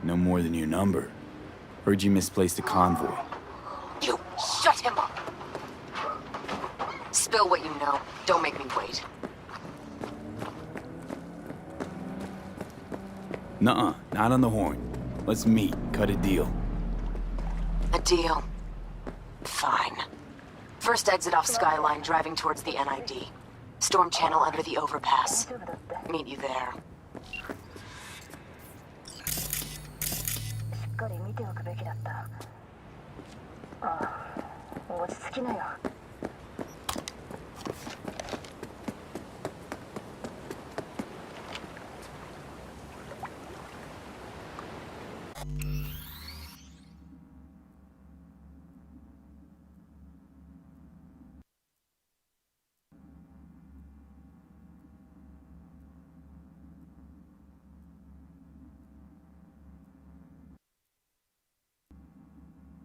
No more than your number. Heard you misplaced a convoy.
You shut him up! Spill what you know. Don't make me wait.
Nuh-uh, not on the horn. Let's meet, cut a deal.
A deal? Fine. First exit off Skyline, driving towards the NID. Storm channel under the overpass. Meet you there.
しっかり見ておくべきだった。ああ、落ち着きなよ。